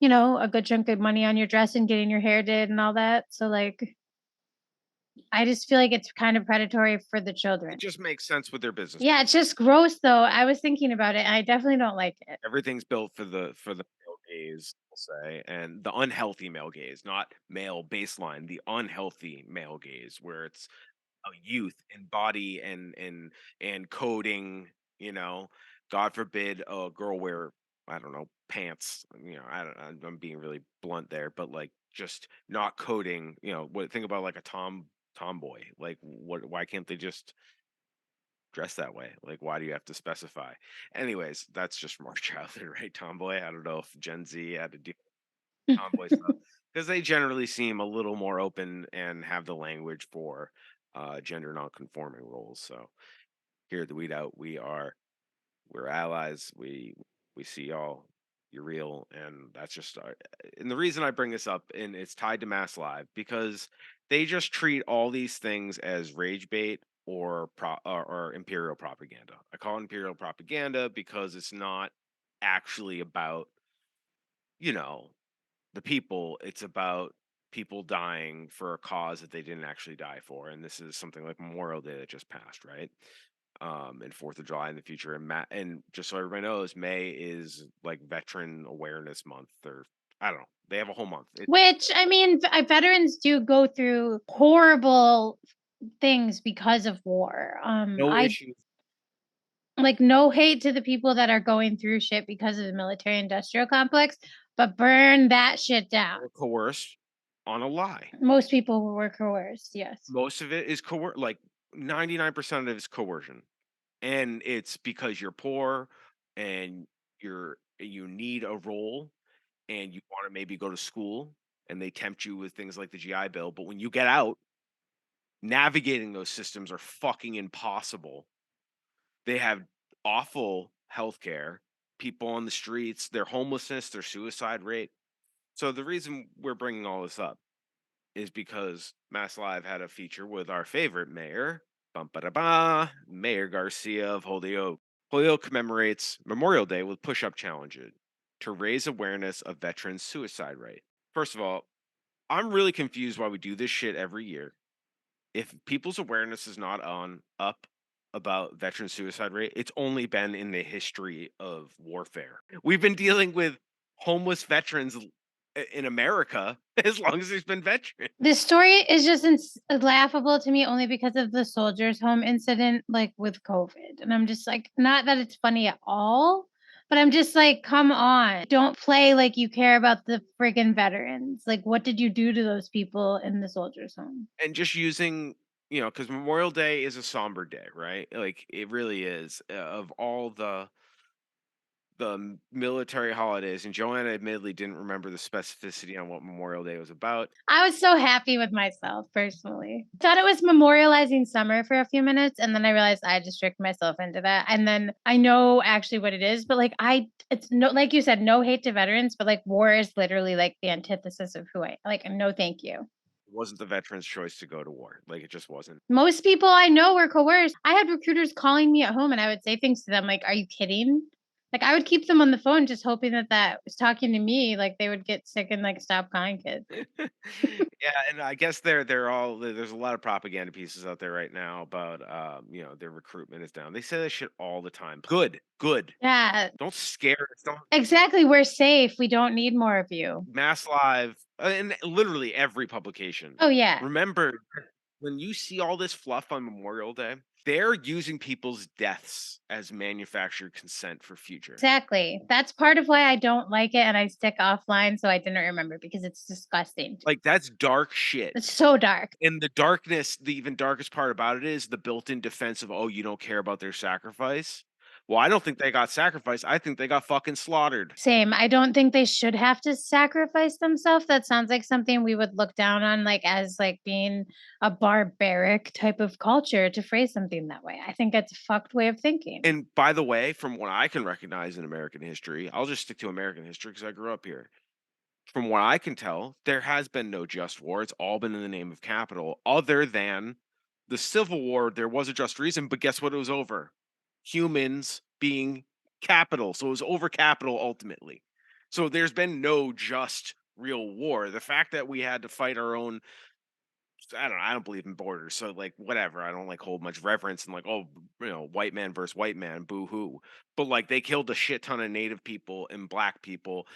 a good chunk of money on your dress and getting your hair did and all that. So like, I just feel like it's kind of predatory for the children. It just makes sense with their business. Yeah, it's just gross though. I was thinking about it and I definitely don't like it. Everything's built for the male gaze, we'll say, and the unhealthy male gaze, not male baseline, the unhealthy male gaze, where it's a youth and body and coding, God forbid a girl wear, I don't know, pants. I'm being really blunt there, but like just not coding. Think about like a tomboy. Like, why can't they just dress that way? Like, why do you have to specify? Anyways, that's just from our childhood, right? Tomboy. I don't know if Gen Z had to do tomboy stuff, because they generally seem a little more open and have the language for gender non-conforming roles. So here at the Weed Out, we're allies. We see y'all. You're real, and that's just and the reason I bring this up, and it's tied to Mass Live, because They just treat all these things as rage bait or imperial propaganda. I call it imperial propaganda because it's not actually about, you know, the people. It's about people dying for a cause that they didn't actually die for. And this is something like Memorial Day that just passed, right? And 4th of July in the future. And just so everybody knows, May is like Veteran Awareness Month, or I don't know. They have a whole month. Which, I mean, veterans do go through horrible things because of war. No I issues. like no hate to the people that are going through shit because of the military industrial complex, but burn that shit down. Or coerced on a lie. Most people were coerced, yes. Most of it is like 99% of it is coercion. And it's because you're poor and you need a role and you want to maybe go to school and they tempt you with things like the GI Bill. But when you get out, navigating those systems are fucking impossible. They have awful healthcare, people on the streets, their homelessness, their suicide rate. So the reason we're bringing all this up is because Mass Live had a feature with our favorite mayor, Mayor Garcia of Holyoke. Holyoke commemorates Memorial Day with push-up challenges to raise awareness of veterans' suicide rate. First of all, I'm really confused why we do this shit every year. If people's awareness is not up about veteran suicide rate, it's only been in the history of warfare. We've been dealing with homeless veterans in America as long as there's been veterans. This story is just laughable to me only because of the soldiers' home incident, like with COVID. And I'm just like, not that it's funny at all, but I'm just like, come on, don't play like you care about the friggin' veterans. Like, what did you do to those people in the soldiers' home? And just using, because Memorial Day is a somber day, right? Like it really is. Of all the military holidays, and Joanna admittedly didn't remember the specificity on what Memorial Day was about. I was so happy with myself personally. Thought it was memorializing summer for a few minutes, and then I realized I just tricked myself into that. And then I know actually what it is, but like it's no, like you said, no hate to veterans, but like war is literally like the antithesis of who I like. No, thank you. It wasn't the veterans' choice to go to war. Like it just wasn't. Most people I know were coerced. I had recruiters calling me at home, and I would say things to them like, "Are you kidding?" Like, I would keep them on the phone just hoping that was talking to me, like, they would get sick and, like, stop calling kids. Yeah, and I guess they're all there's a lot of propaganda pieces out there right now about their recruitment is down. They say that shit all the time. Good. Yeah. Don't scare us. Don't Exactly, we're safe, we don't need more of you. Mass Live and literally every publication. Oh, yeah. Remember, when you see all this fluff on Memorial Day, they're using people's deaths as manufactured consent for future. Exactly. That's part of why I don't like it and I stick offline so I didn't remember because it's disgusting. Like that's dark shit. It's so dark. And the darkness, the even darkest part about it is the built-in defense of, oh, you don't care about their sacrifice. Well, I don't think they got sacrificed. I think they got fucking slaughtered. Same. I don't think they should have to sacrifice themselves. That sounds like something we would look down on, like as like being a barbaric type of culture to phrase something that way. I think it's a fucked way of thinking. And by the way, from what I can recognize in American history, I'll just stick to American history because I grew up here. From what I can tell, there has been no just war. It's all been in the name of capital. Other than the Civil War, there was a just reason, but guess what it was over? Humans being capital. So it was over capital ultimately. So there's been no just real war. The fact that we had to fight our own, I don't believe in borders. So like whatever. I don't like hold much reverence and like, oh, white man versus white man, boo hoo. But like they killed a shit ton of native people and black people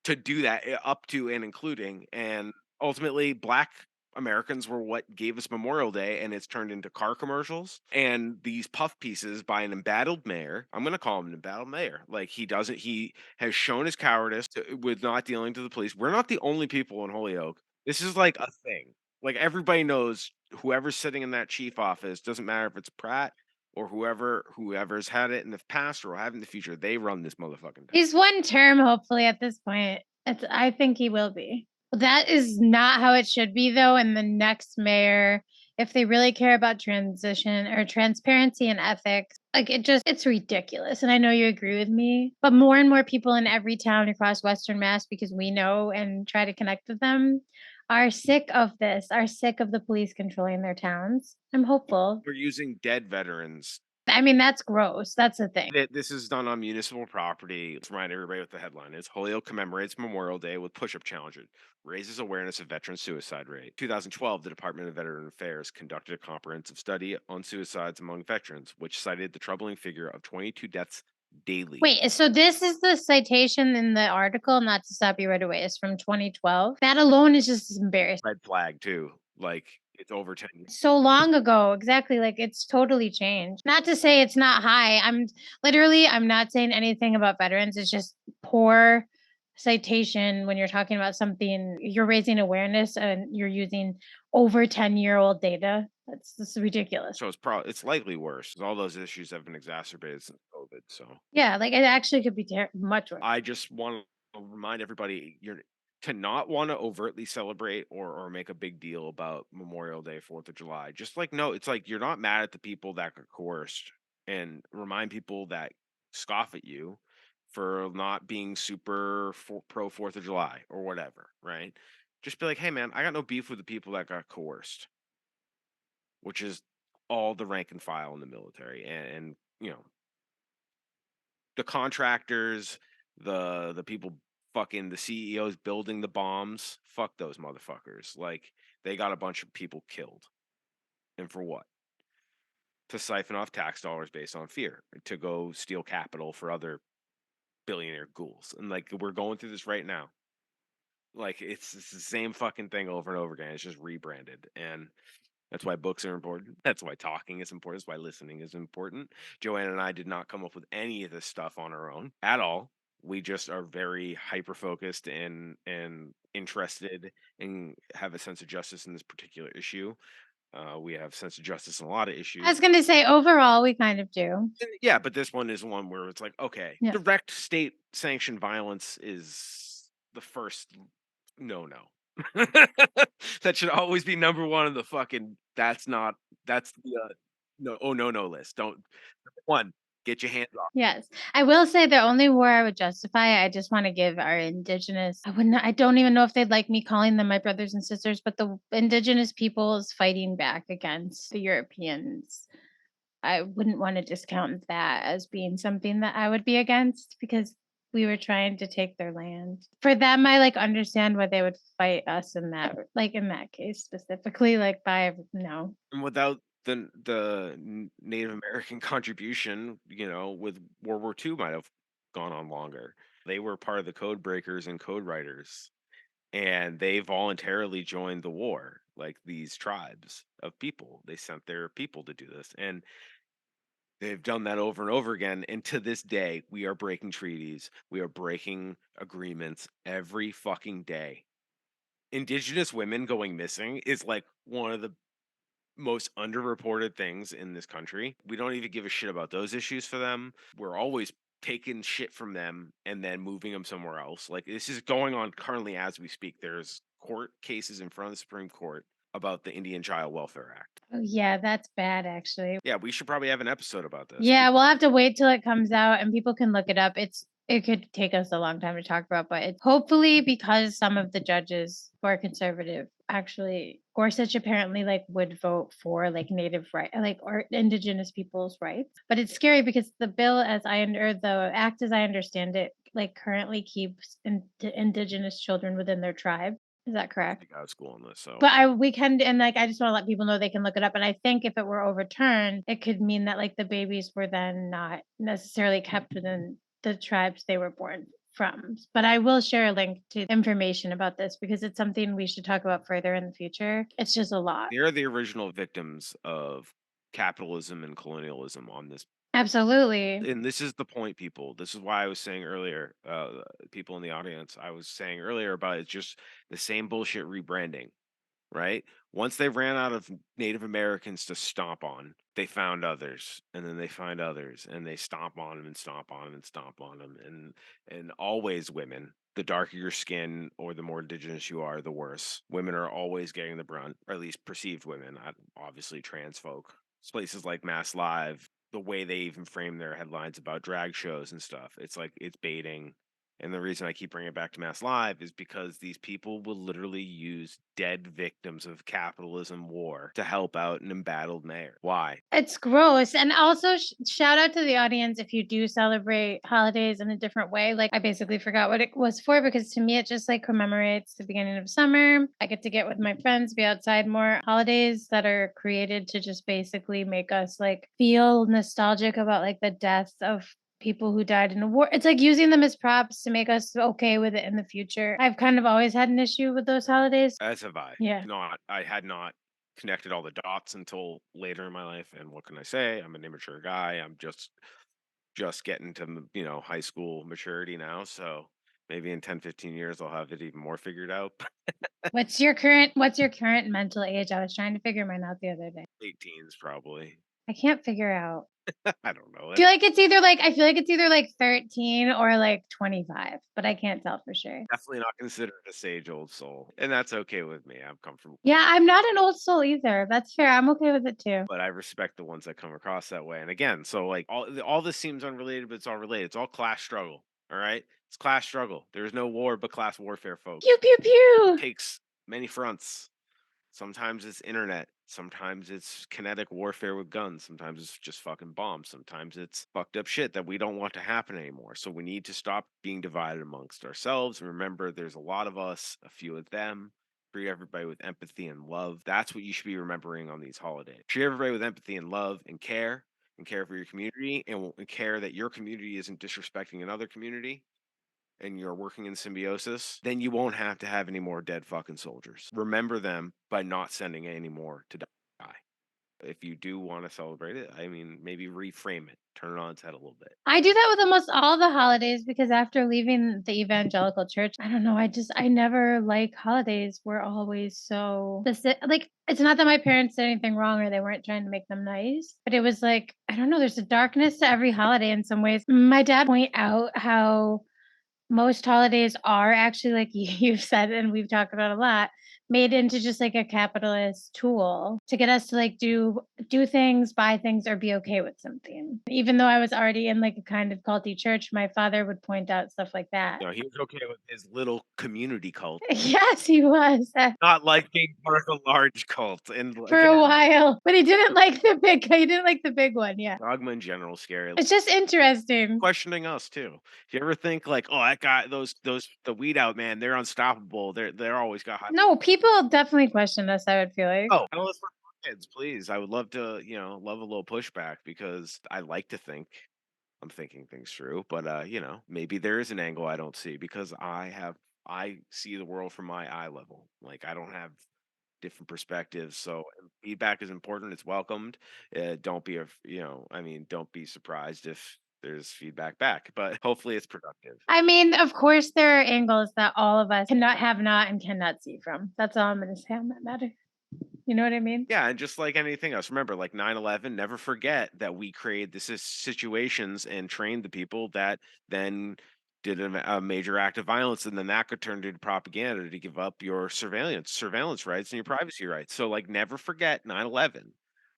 to do that up to and including. And ultimately black Americans were what gave us Memorial Day, and it's turned into car commercials and these puff pieces by an embattled mayor. I'm going to call him an embattled mayor. Like he has shown his cowardice with not dealing to the police. We're not the only people in Holyoke. This is like a thing. Like everybody knows whoever's sitting in that chief office, doesn't matter if it's Pratt or whoever's had it in the past or will have in the future, they run this motherfucking thing. He's one term, hopefully, at this point. I think he will be. That is not how it should be, though. And the next mayor, if they really care about transition or transparency and ethics, like it's ridiculous. And I know you agree with me, but more and more people in every town across Western Mass, because we know and try to connect with them, are sick of this, are sick of the police controlling their towns. I'm hopeful. We're using dead veterans. I mean, that's gross. That's the thing. This is done on municipal property. Let's remind everybody what the headline is. Holyoke commemorates Memorial Day with push-up challenges, raises awareness of veteran suicide rate. 2012, the Department of Veteran Affairs conducted a comprehensive study on suicides among veterans, which cited the troubling figure of 22 deaths daily. Wait, so this is the citation in the article, not to stop you right away. It's from 2012. That alone is just embarrassing. Red flag too. Like, it's over 10 years. So long ago, exactly. Like, it's totally changed. Not to say it's not high. I'm not saying anything about veterans. It's just poor citation when you're talking about something, you're raising awareness and you're using over 10-year-old data. That's ridiculous. So it's likely worse. All those issues have been exacerbated since COVID. So Yeah, like it actually could be much worse. I just want to remind everybody to not want to overtly celebrate or make a big deal about Memorial Day, 4th of July. Just like, no, it's like you're not mad at the people that got coerced, and remind people that scoff at you for not being super pro 4th of July or whatever, right? Just be like, hey man, I got no beef with the people that got coerced, which is all the rank and file in the military, and you know, the contractors, the people, fucking the CEOs building the bombs. Fuck those motherfuckers. Like, they got a bunch of people killed. And for what? To siphon off tax dollars based on fear, to go steal capital for other billionaire ghouls. And like, we're going through this right now. Like, it's the same fucking thing over and over again. It's just rebranded. And that's why books are important. That's why talking is important. That's why listening is important. Joanna and I did not come up with any of this stuff on our own at all. We just are very hyper focused and interested and have a sense of justice in this particular issue. We have sense of justice in a lot of issues. I was going to say, overall, we kind of do. Yeah, but this one is one where it's like, okay, Yeah. direct state sanctioned violence is the first no. That should always be number one of the fucking. That's the no list. Don't. Number one, get your hands off. Yes. I will say the only war I would justify, I just want to give our indigenous, I don't even know if they'd like me calling them my brothers and sisters, but the indigenous peoples fighting back against the Europeans. I wouldn't want to discount that as being something that I would be against, because we were trying to take their land. For them, I understand why they would fight us in that case specifically. No. And without the Native American contribution, with World War II might have gone on longer. They were part of the code breakers and code writers, and they voluntarily joined the war. Like, these tribes of people, they sent their people to do this, and they've done that over and over again. And to this day, we are breaking treaties. We are breaking agreements every fucking day. Indigenous women going missing is like one of the most underreported things in this country. We don't even give a shit about those issues for them. We're always taking shit from them and then moving them somewhere else. Like, this is going on currently as we speak. There's court cases in front of the Supreme Court about the Indian Child Welfare Act. Oh, yeah, that's bad, actually. Yeah, we should probably have an episode about this. Yeah, we'll have to wait till it comes out and people can look it up. It could take us a long time to talk about, but it's hopefully because some of the judges who are conservative, actually, Gorsuch apparently would vote for native right, or indigenous people's rights. But it's scary because the bill, the act as I understand it, currently keeps indigenous children within their tribe. Is that correct? I got school on this, so. But I just want to let people know they can look it up. And I think if it were overturned, it could mean that the babies were then not necessarily kept within the tribes they were born from. But I will share a link to information about this because it's something we should talk about further in the future. It's just a lot. They're the original victims of capitalism and colonialism on this. Absolutely. And this is the point, people. This is why I was saying earlier, people in the audience, I was saying earlier about it's just the same bullshit rebranding, right? Once they ran out of Native Americans to stomp on, they found others, and then they find others, and they stomp on them and stomp on them and stomp on them. And always women. The darker your skin or the more indigenous you are, the worse. Women are always getting the brunt, or at least perceived women, not obviously trans folk. Places like Mass Live, the way they even frame their headlines about drag shows and stuff, it's baiting. And the reason I keep bringing it back to Mass Live is because these people will literally use dead victims of capitalism war to help out an embattled mayor. Why? It's gross. And also, shout out to the audience if you do celebrate holidays in a different way. Like, I basically forgot what it was for because to me, it just like commemorates the beginning of summer. I get to get with my friends, be outside more. Holidays that are created to just basically make us like feel nostalgic about like the deaths of people who died in a war. It's like using them as props to make us okay with it in the future. I've kind of always had an issue with those holidays. As have I. Yeah. I had not connected all the dots until later in my life. And what can I say? I'm an immature guy. I'm just getting to, high school maturity now. So maybe in 10, 15 years, I'll have it even more figured out. What's your current mental age? I was trying to figure mine out the other day. 18s probably. I can't figure out. I don't know. I feel like it's either like 13 or like 25, but I can't tell for sure. Definitely not considered a sage old soul. And that's okay with me. I'm comfortable. Yeah, I'm not an old soul either. That's fair. I'm okay with it too. But I respect the ones that come across that way. And again, so like all this seems unrelated, but it's all related. It's all class struggle. All right. It's class struggle. There's no war but class warfare, folks. Pew pew pew. It takes many fronts. Sometimes it's internet. Sometimes it's kinetic warfare with guns. Sometimes it's just fucking bombs. Sometimes it's fucked up shit that we don't want to happen anymore. So we need to stop being divided amongst ourselves. And remember, there's a lot of us, a few of them. Treat everybody with empathy and love. That's what you should be remembering on these holidays. Treat everybody with empathy and love and care for your community and care that your community isn't disrespecting another community. And you're working in symbiosis, then you won't have to have any more dead fucking soldiers. Remember them by not sending any more to die. If you do want to celebrate it, I mean, maybe reframe it, turn it on its head a little bit. I do that with almost all the holidays because after leaving the evangelical church, I don't know, I never like holidays. We're always so like, it's not that my parents did anything wrong or they weren't trying to make them nice, but it was like, I don't know, there's a darkness to every holiday in some ways. My dad point out how most holidays are actually, like you've said, and we've talked about a lot, made into just like a capitalist tool to get us to like do things, buy things, or be okay with something. Even though I was already in like a kind of culty church, my father would point out stuff like that. He was okay with his little community cult. Yes, he was. Not like being part of a large cult. And For a while. But he didn't like the big one. Yeah. Dogma in general scary. It's just interesting. Questioning us too. If you ever think like, oh, that guy, the weed out man, they're unstoppable. They're always got high. No, people definitely question us, I would feel like. Oh, I don't listen for kids, please. I would love to, love a little pushback because I like to think I'm thinking things through, but maybe there is an angle I don't see because I see the world from my eye level. Like I don't have different perspectives. So feedback is important. It's welcomed. Don't be don't be surprised if there's feedback back, but hopefully it's productive. I mean, of course, there are angles that all of us cannot and cannot see from. That's all I'm going to say on that matter. You know what I mean? Yeah, and just like anything else, remember, like 9/11, never forget that we created these situations and trained the people that then did a major act of violence, and then that could turn into propaganda to give up your surveillance rights and your privacy rights. So, like, never forget 9/11.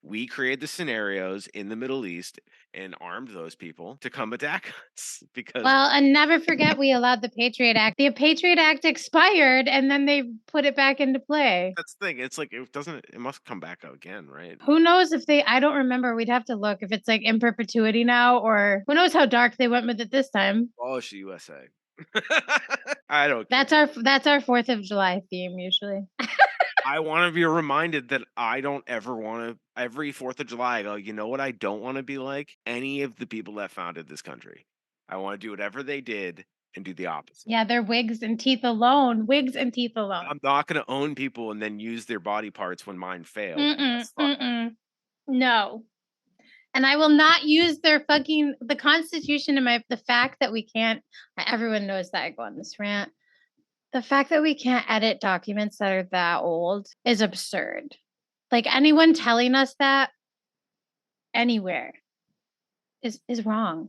We created the scenarios in the Middle East and armed those people to come attack us because. Well, and never forget we allowed the Patriot Act. The Patriot Act expired and then they put it back into play. That's the thing. It's like it must come back out again, right? Who knows I don't remember. We'd have to look if it's like in perpetuity now, or who knows how dark they went with it this time. Abolish the USA. I don't. That's our 4th of July theme usually. I want to be reminded that I don't ever want to, every 4th of July, I go, you know what I don't want to be like? Any of the people that founded this country. I want to do whatever they did and do the opposite. Yeah, they're wigs and teeth alone. I'm not going to own people and then use their body parts when mine fail. No. And I will not use their the Constitution and the fact that we can't, everyone knows that I go on this rant. The fact that we can't edit documents that are that old is absurd. Like anyone telling us that anywhere is wrong.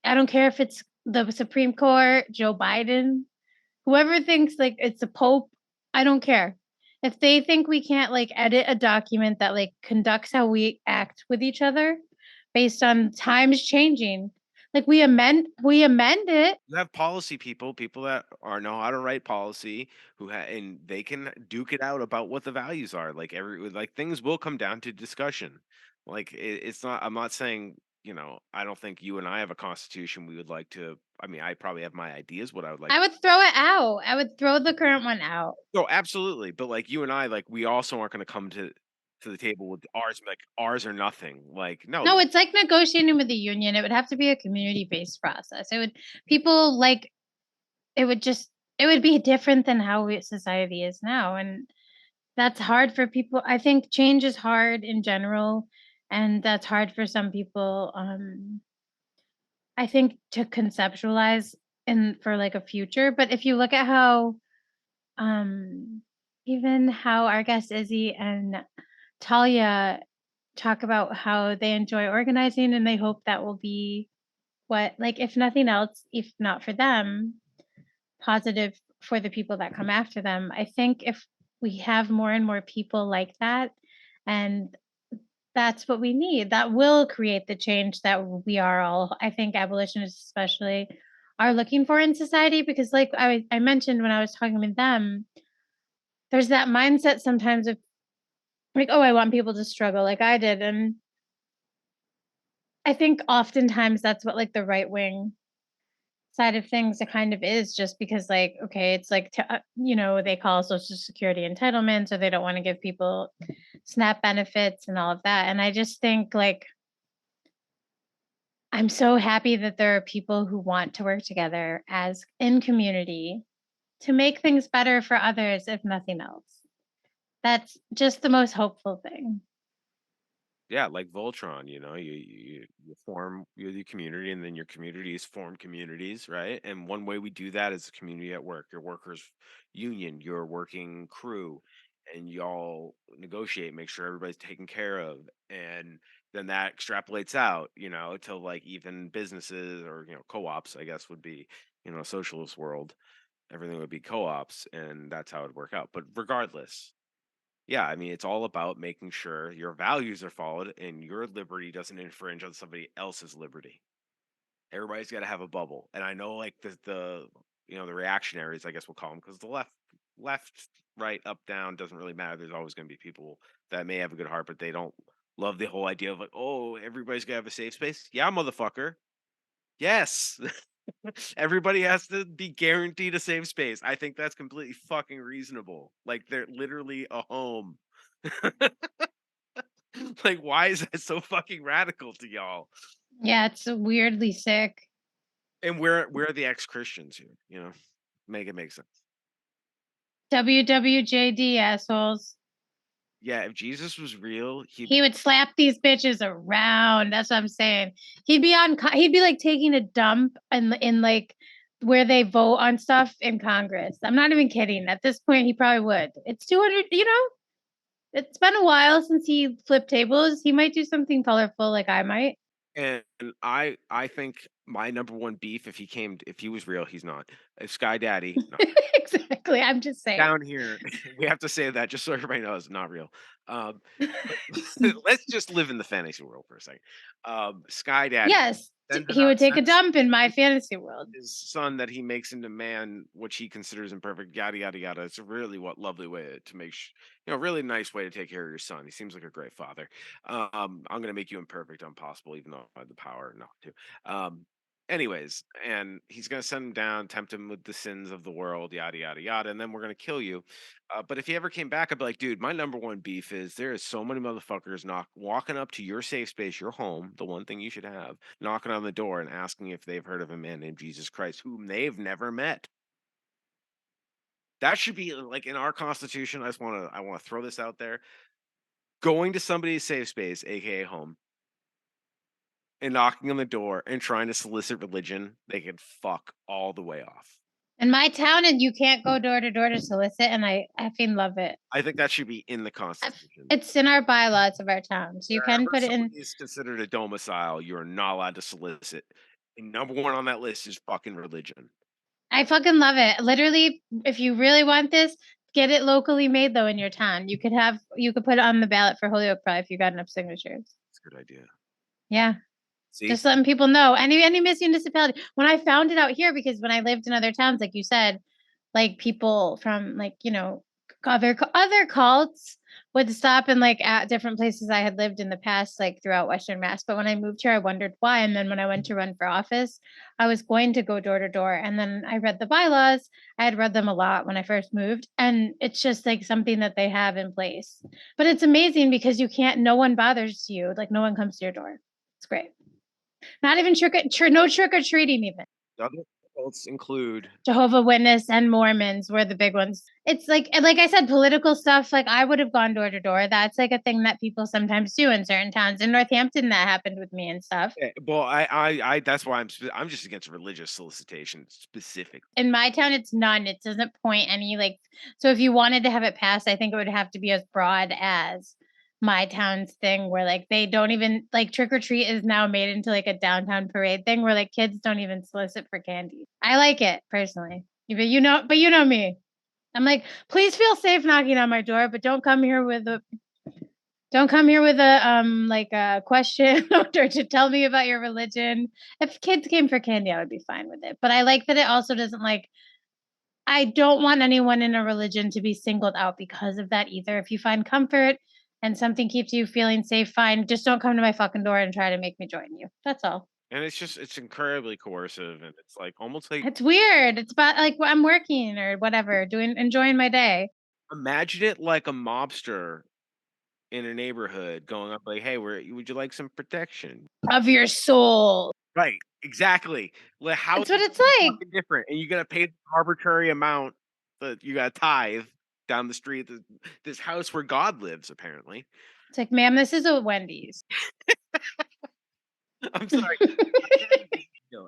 I don't care if it's the Supreme Court, Joe Biden, whoever thinks like it's the Pope. I don't care. If they think we can't like edit a document that like conducts how we act with each other based on times changing, Like we amend it. You have policy people that know how to write policy, and they can duke it out about what the values are. Like things will come down to discussion. It's not. I'm not saying, I don't think you and I have a constitution we would like to. I mean, I probably have my ideas what I would like. I would throw it out. I would throw the current one out. No, absolutely. But like you and I, like we also aren't going to come to the table with ours, like ours or nothing. Like No, it's like negotiating with the union. It would have to be a community-based process. It would be different than how society is now, and that's hard for people. I think change is hard in general, and that's hard for some people. I think to conceptualize for like a future. But if you look at how, even how our guest Izzie and Talia talk about how they enjoy organizing and they hope that will be what, like, if nothing else, if not for them, positive for the people that come after them. I think if we have more and more people like that, and that's what we need, that will create the change that we are all, I think abolitionists especially, are looking for in society. Because like I mentioned when I was talking with them, there's that mindset sometimes of like, oh, I want people to struggle like I did. And I think oftentimes that's what like the right wing side of things it kind of is, just because like, okay, it's like, they call Social Security entitlement, so they don't want to give people SNAP benefits and all of that. And I just think like, I'm so happy that there are people who want to work together as in community to make things better for others, if nothing else. That's just the most hopeful thing. Yeah, like Voltron, you form your community, and then your communities form communities, right? And one way we do that is a community at work, your workers union, your working crew, and y'all negotiate, make sure everybody's taken care of. And then that extrapolates out, to like even businesses or, co-ops, I guess would be, a socialist world, everything would be co-ops, and that's how it'd work out. But regardless, yeah, I mean, it's all about making sure your values are followed and your liberty doesn't infringe on somebody else's liberty. Everybody's got to have a bubble. And I know, like the reactionaries, I guess we'll call them, because the left, right, up, down doesn't really matter. There's always going to be people that may have a good heart, but they don't love the whole idea of like, oh, everybody's got to have a safe space. Yeah, motherfucker. Yes. Everybody has to be guaranteed a safe space. I think that's completely fucking reasonable. Like they're literally a home. Like, why is that so fucking radical to y'all? Yeah, it's weirdly sick. And we're the ex-Christians here, make it make sense. WWJD assholes. Yeah, if Jesus was real, he would slap these bitches around. That's what I'm saying. He'd be like taking a dump in like where they vote on stuff in Congress. I'm not even kidding. At this point, he probably would. It's 200, it's been a while since he flipped tables. He might do something colorful like I might. And I think my number one beef, if he was real, he's not. Sky Daddy. No. Exactly. I'm just saying. Down here, we have to say that just so everybody knows, not real. Let's just live in the fantasy world for a second. Sky Daddy. Yes, he would take a dump in my fantasy world. His son that he makes into man, which he considers imperfect, yada yada yada. It's a really lovely way to make, really nice way to take care of your son. He seems like a great father. I'm gonna make you imperfect, impossible, even though I have the power not to. Anyways, and he's going to send him down, tempt him with the sins of the world, yada, yada, yada, and then we're going to kill you. But if he ever came back, I'd be like, dude, my number one beef is there is so many motherfuckers walking up to your safe space, your home, the one thing you should have, knocking on the door and asking if they've heard of a man named Jesus Christ, whom they've never met. That should be like in our Constitution. I want to throw this out there. Going to somebody's safe space, aka home, and knocking on the door and trying to solicit religion, they can fuck all the way off. In my town, and you can't go door to door to solicit, and I effing love it. I think that should be in the Constitution. It's in our bylaws of our town, so you can put it in. It's considered a domicile. You are not allowed to solicit. And number one on that list is fucking religion. I fucking love it. Literally, if you really want this, get it locally made though in your town. You could put it on the ballot for Holyoke probably if you got enough signatures. That's a good idea. Yeah. See? Just letting people know. Any Miss municipality. When I found it out here, because when I lived in other towns, like you said, like people from like, other cults would stop in like at different places I had lived in the past, like throughout Western Mass. But when I moved here, I wondered why. And then when I went to run for office, I was going to go door to door. And then I read the bylaws. I had read them a lot when I first moved. And it's just like something that they have in place. But it's amazing because no one bothers you. Like no one comes to your door. It's great. Not even no trick or treating even. Other cults include Jehovah Witness and Mormons were the big ones. It's like I said, political stuff. Like I would have gone door to door. That's like a thing that people sometimes do in certain towns. In Northampton, that happened with me and stuff. well, I that's why I'm just against religious solicitation specifically. In my town, it's none. It doesn't point any like. So if you wanted to have it passed, I think it would have to be as broad as my town's thing, where like they don't even like trick or treat is now made into like a downtown parade thing, where like kids don't even solicit for candy. I like it personally, but you know me. I'm like, please feel safe knocking on my door, but don't come here with a like a question or to tell me about your religion. If kids came for candy, I would be fine with it. But I like that it also doesn't like. I don't want anyone in a religion to be singled out because of that either. If you find comfort and something keeps you feeling safe, fine. Just don't come to my fucking door and try to make me join you. That's all. And it's incredibly coercive, and it's like almost like It's weird. It's about like I'm working or whatever, enjoying my day. imagine it like a mobster in a neighborhood going up like, "Hey, would you like some protection?" Of your soul. Right, exactly. Like how That's what it's like. fucking different, and you gotta pay the arbitrary amount that you gotta tithe down the street. This house where God lives, apparently. It's like, ma'am, this is a Wendy's. I'm sorry.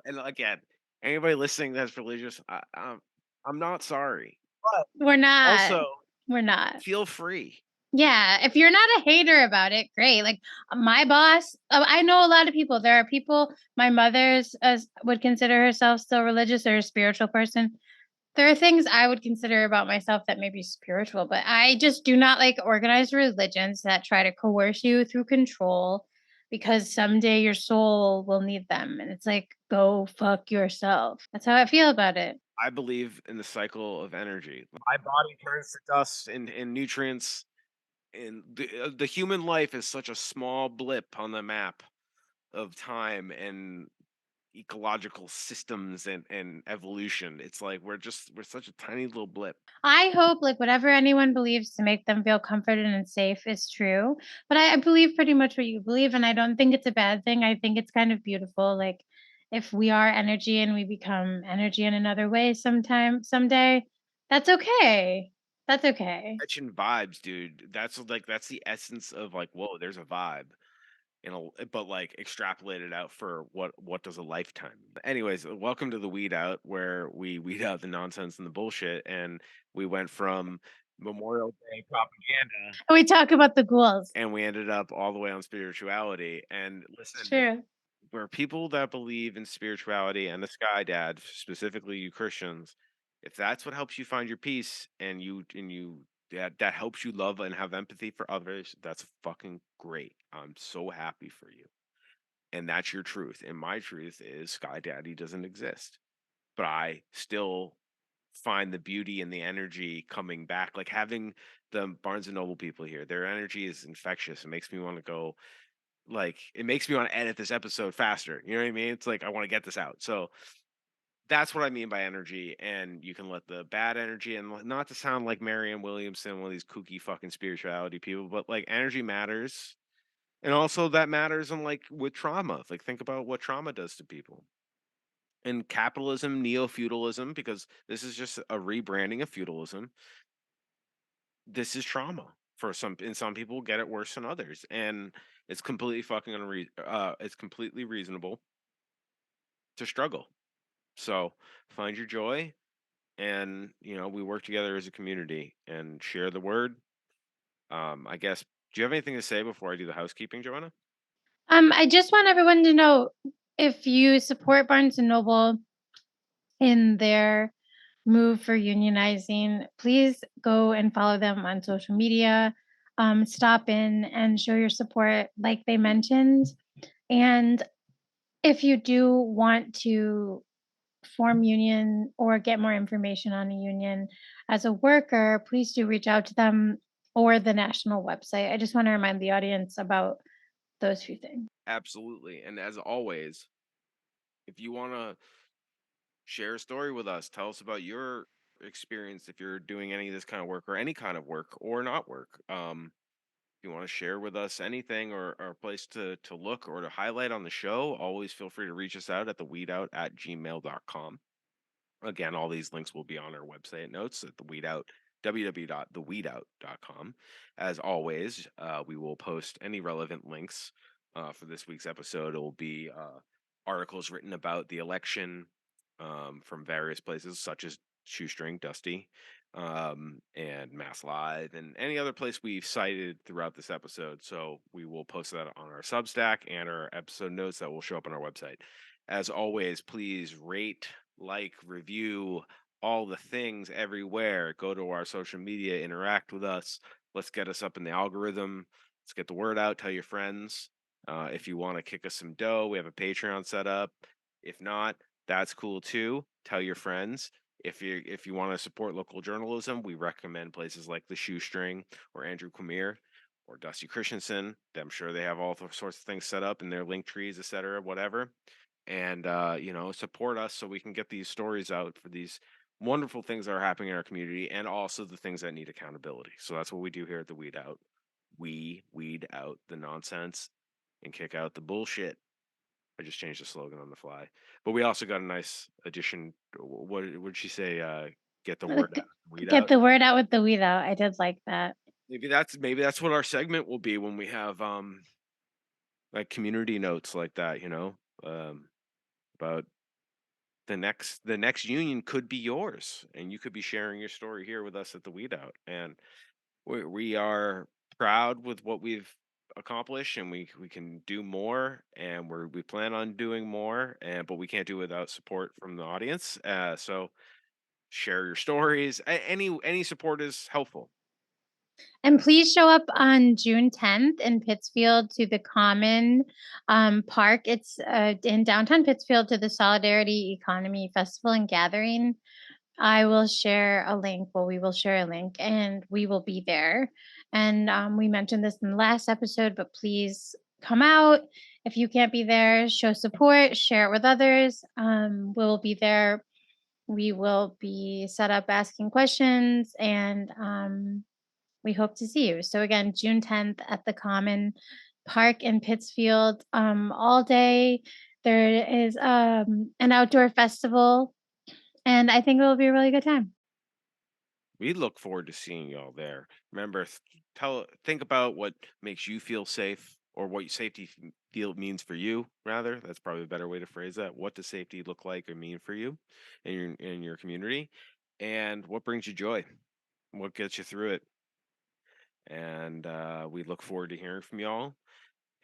And again, anybody listening that's religious, I'm not sorry. But We're not. also, We're not. feel free. Yeah, if you're not a hater about it, great. Like my boss, I know a lot of people. There are people. My mother's would consider herself still religious or a spiritual person. There are things I would consider about myself that may be spiritual, but I just do not like organized religions that try to coerce you through control because someday your soul will need them. And it's like, go fuck yourself. That's how I feel about it. I believe in the cycle of energy. My body turns to dust and nutrients, and the human life is such a small blip on the map of time and ecological systems and evolution. It's like we're such a tiny little blip. I hope like whatever anyone believes to make them feel comforted and safe is true. But I believe pretty much what you believe, and I don't think it's a bad thing. I think it's kind of beautiful. Like if we are energy and we become energy in another way someday, that's okay. That's okay. Catching vibes, dude. That's the essence of like, whoa, there's a vibe. But like extrapolate it out for what does a lifetime. Anyways, welcome to the Weed Out, where we weed out the nonsense and the bullshit, and we went from Memorial Day propaganda We talk about the ghouls. and we ended up all the way on spirituality. And listen, True. we're people that believe in spirituality and the Sky Dad, specifically you Christians. If that's what helps you find your peace, and that helps you love and have empathy for others, that's fucking great. I'm so happy for you. And that's your truth. And my truth is Sky Daddy doesn't exist. But I still find the beauty and the energy coming back. Like having the Barnes and Noble people here, their energy is infectious. It makes me want to go, like, it makes me want to edit this episode faster. You know what I mean? It's like I want to get this out. So that's what I mean by energy. And you can let the bad energy, and not to sound like Marianne Williamson, one of these kooky fucking spirituality people, but like energy matters. And also that matters in like with trauma. Like think about what trauma does to people. And capitalism, neo-feudalism, because this is just a rebranding of feudalism. This is trauma for some, and some people get it worse than others. And it's completely it's completely reasonable to struggle. So find your joy, and we work together as a community and share the word. I guess, do you have anything to say before I do the housekeeping, Joanna? I just want everyone to know, if you support Barnes and Noble in their move for unionizing, please go and follow them on social media. Stop in and show your support like they mentioned. And if you do want to form union or get more information on a union as a worker, please do reach out to them or the national website. I just want to remind the audience about those few things. Absolutely. And as always, if you want to share a story with us, tell us about your experience if you're doing any of this kind of work or any kind of work or not work. If you want to share with us anything or a place to look or to highlight on the show, always feel free to reach us out at theweedout@gmail.com. Again, all these links will be on our website notes at the Weedout, www.theweedout.com. As always, we will post any relevant links for this week's episode. It will be articles written about the election from various places, such as Shoestring, Dusty, and Mass Live, and any other place we've cited throughout this episode. So we will post that on our Substack and our episode notes that will show up on our website. As always, please rate, like, review, all the things everywhere. Go to our social media, interact with us. Let's get us up in the algorithm. Let's get the word out. Tell your friends. If you want to kick us some dough, we have a Patreon set up. If not, that's cool too. Tell your friends. If you want to support local journalism, we recommend places like the Shoestring or Andrew Quamir or Dusty Christensen. I'm sure they have all sorts of things set up in their link trees, etc., whatever. And support us so we can get these stories out for these wonderful things that are happening in our community, and also the things that need accountability. So that's what we do here at the Weed Out. We weed out the nonsense and kick out the bullshit. I just changed the slogan on the fly. But we also got a nice addition. What would she say? Get the word out. Weed Get out. the word out with the weed out. I did like that. Maybe that's what our segment will be when we have like community notes like that, about the next union could be yours, and you could be sharing your story here with us at the Weed Out. And we are proud with what we've accomplished, and we can do more, and we plan on doing more, but we can't do it without support from the audience. So share your stories. Any support is helpful. And please show up on June 10th in Pittsfield to the Common Park. It's in downtown Pittsfield to the Solidarity Economy Festival and Gathering. I will share a link. Well, we will share a link and we will be there. And we mentioned this in the last episode, but please come out. If you can't be there, show support, share it with others. We'll be there. We will be set up asking questions, and we hope to see you. So again, June 10th at the Common Park in Pittsfield, all day. There is an outdoor festival, and I think it will be a really good time. We look forward to seeing y'all there. Remember, think about what makes you feel safe, or what safety feel means for you. Rather, that's probably a better way to phrase that. What does safety look like or mean for you in your community, and what brings you joy? What gets you through it? And we look forward to hearing from y'all.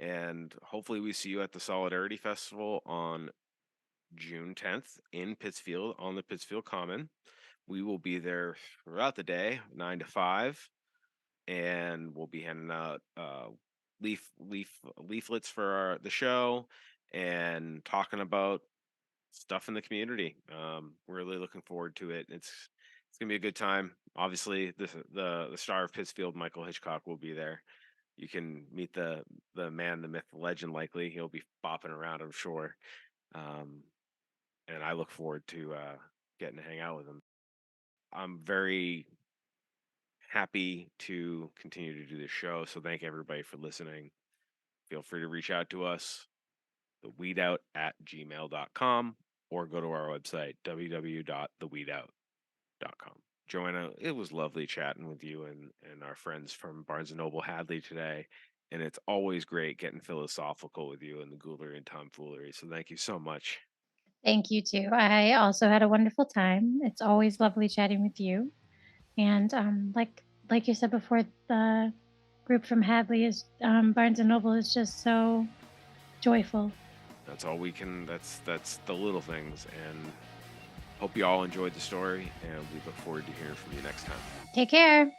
And hopefully, we see you at the Solidarity Festival on June 10th in Pittsfield on the Pittsfield Common. We will be there throughout the day, 9 to 5, and we'll be handing out leaflets for the show and talking about stuff in the community. We're really looking forward to it. It's gonna be a good time. Obviously, the star of Pittsfield, Michael Hitchcock, will be there. You can meet the man, the myth, the legend. Likely, he'll be bopping around, I'm sure. And I look forward to getting to hang out with him. I'm very happy to continue to do this show. So thank everybody for listening. Feel free to reach out to us, theweedout@gmail.com, or go to our website, www.theweedout.com. Joanna, it was lovely chatting with you and our friends from Barnes & Noble Hadley today. And it's always great getting philosophical with you and the Ghoulery and Tomfoolery. So thank you so much. Thank you too. I also had a wonderful time. It's always lovely chatting with you. And like you said before, the group from Hadley is Barnes and Noble is just so joyful. That's all we can. That's the little things. And hope you all enjoyed the story. And we look forward to hearing from you next time. Take care.